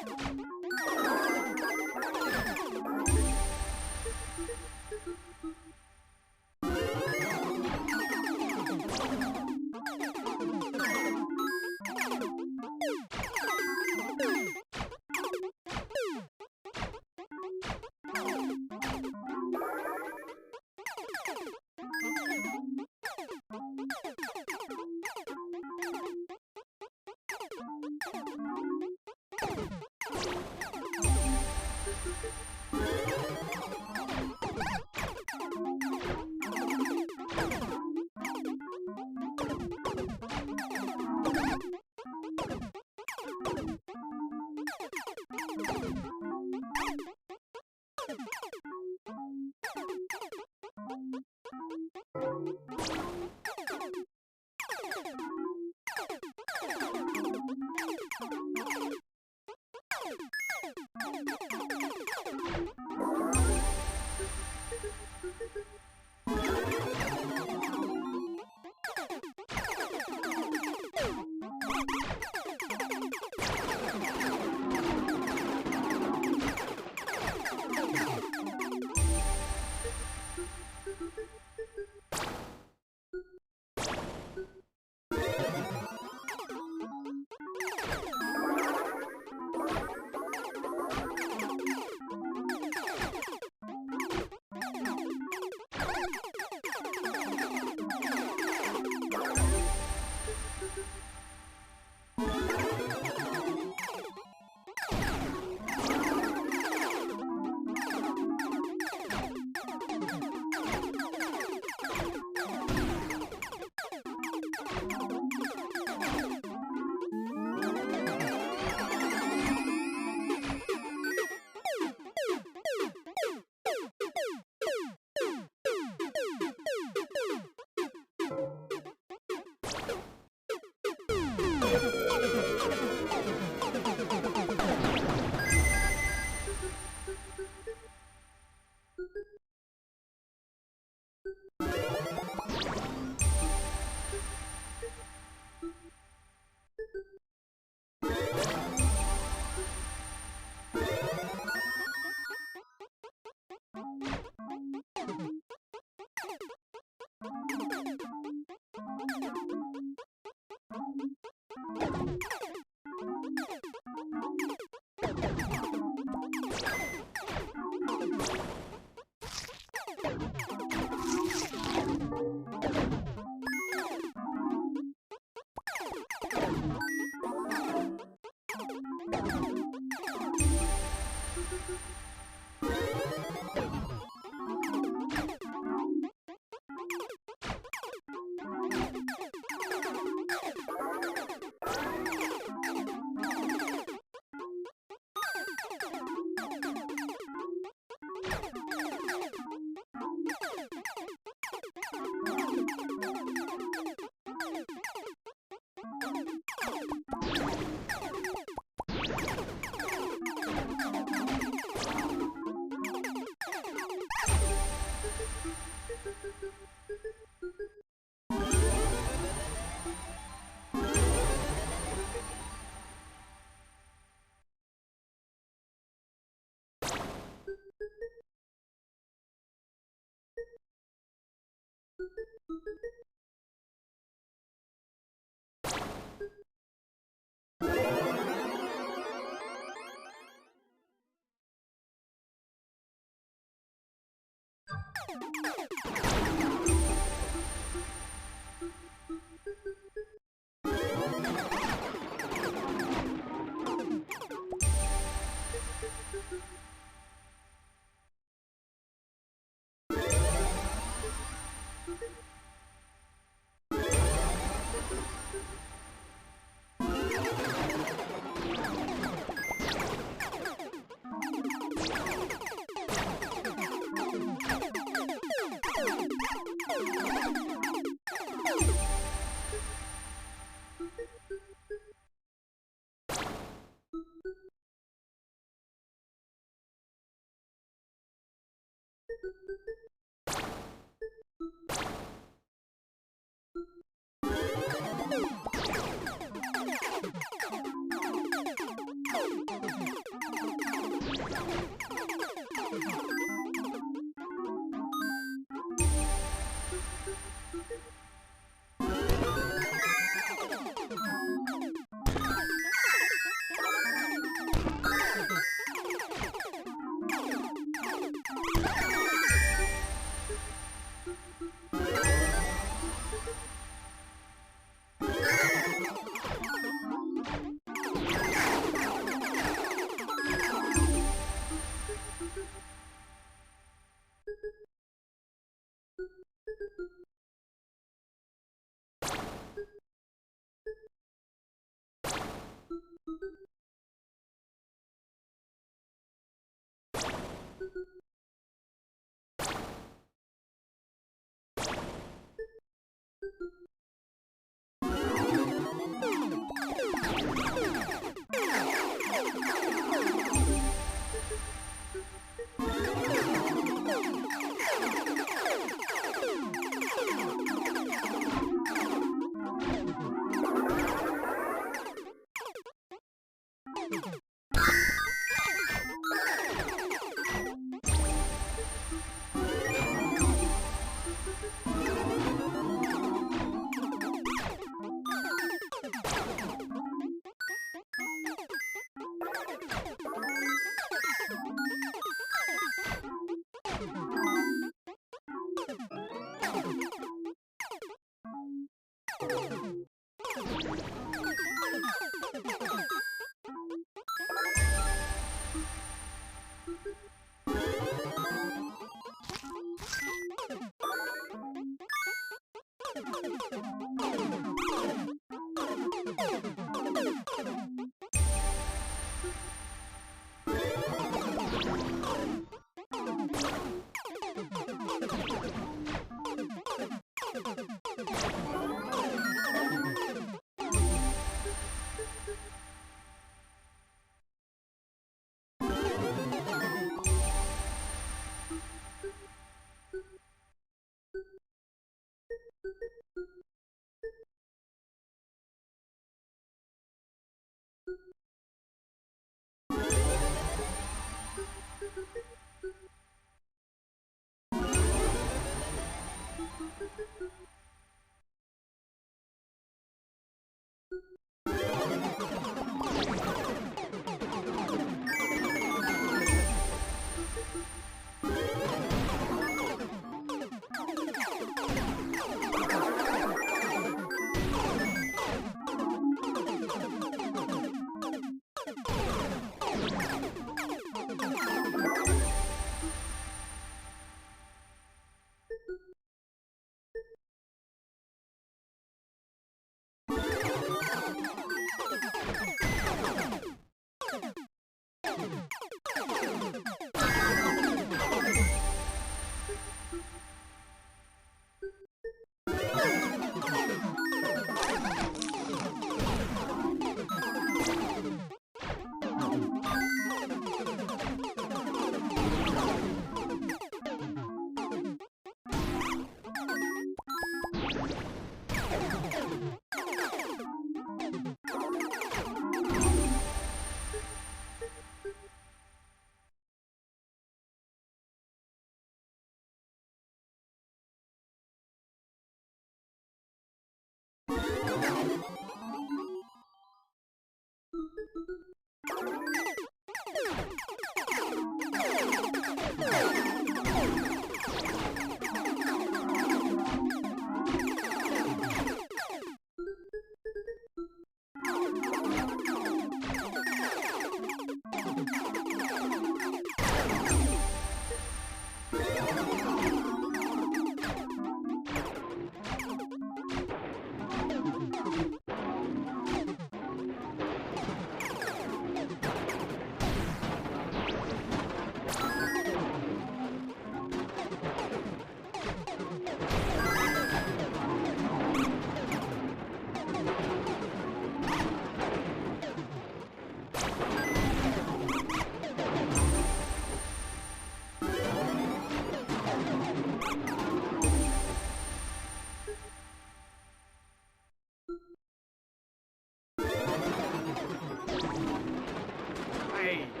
Hey.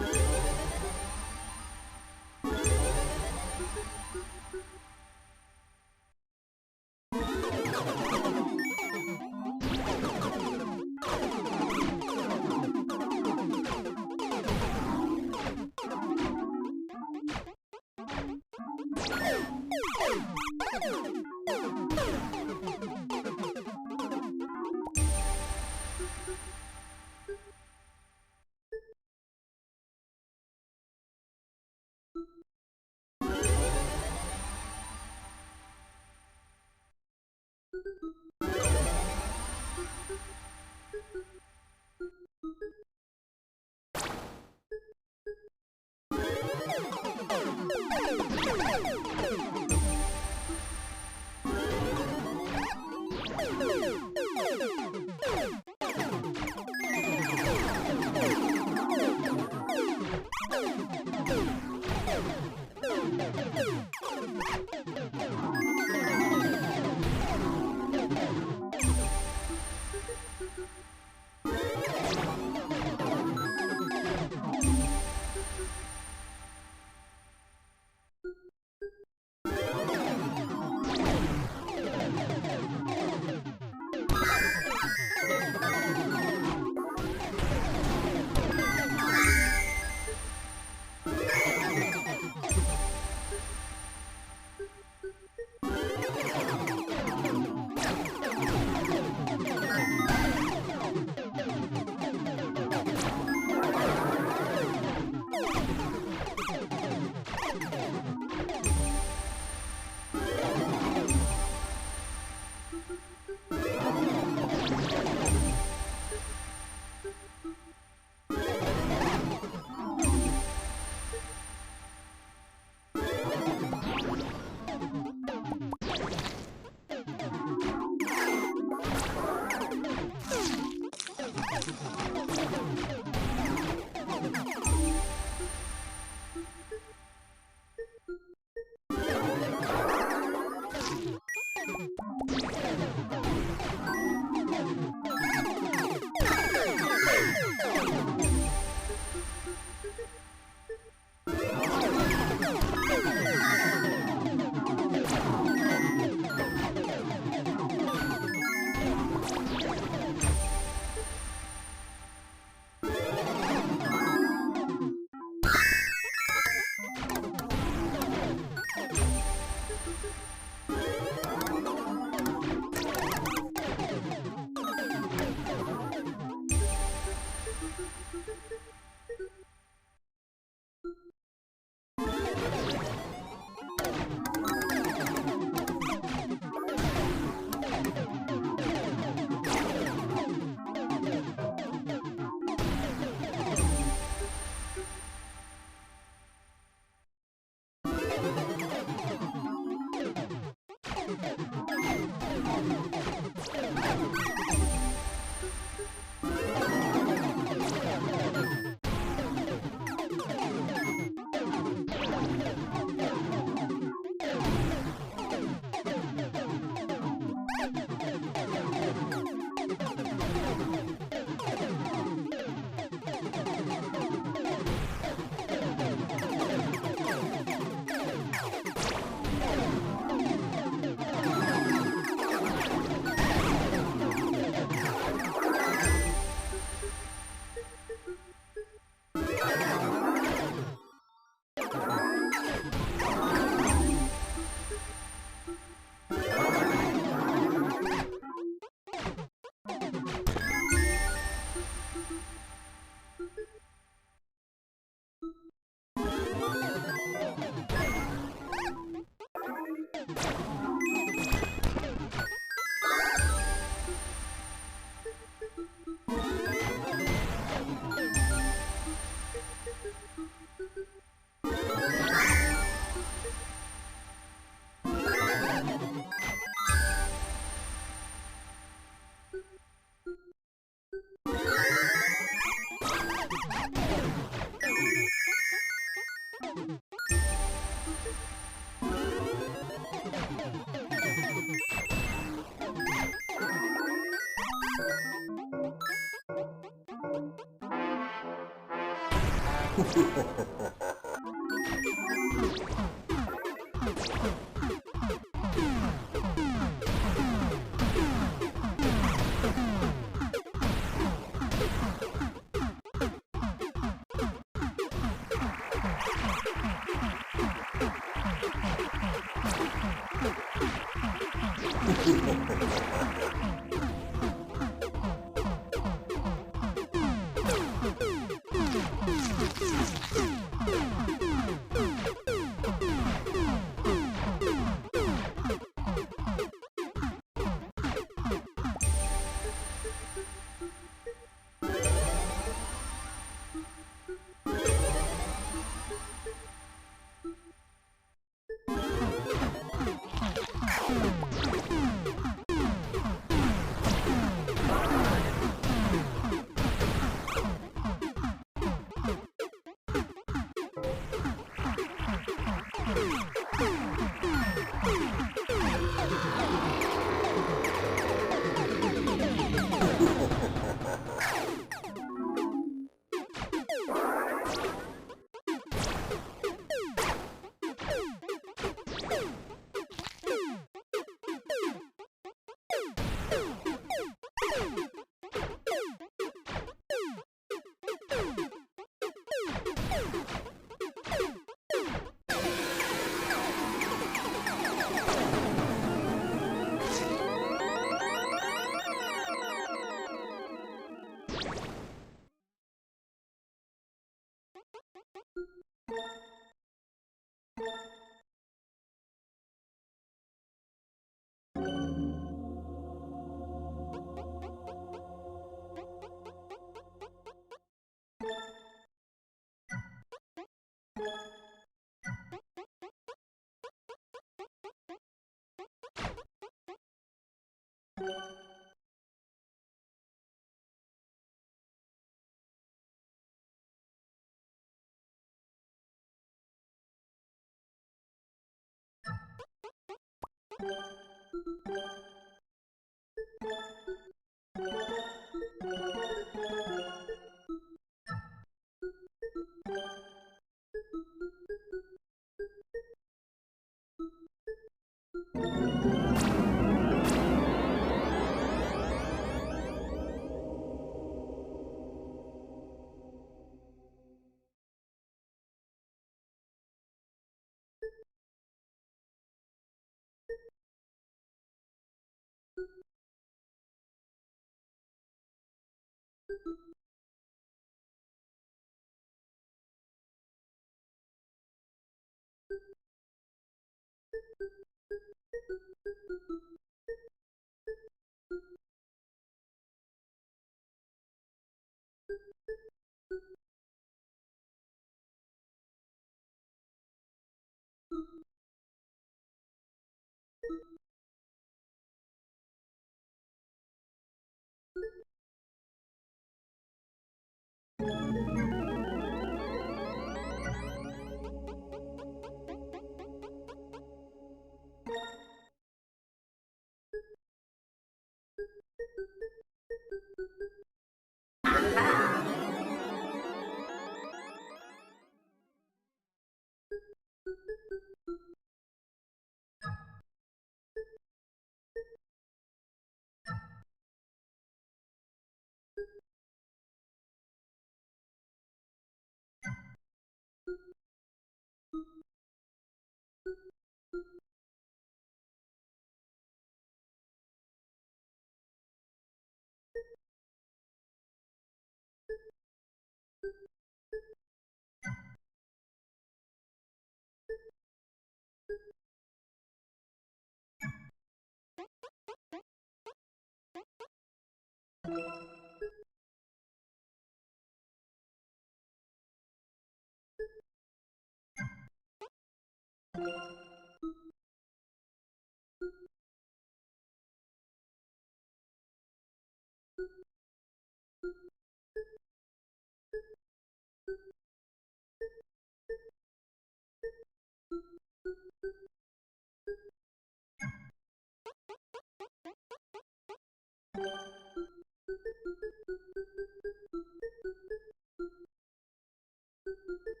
it.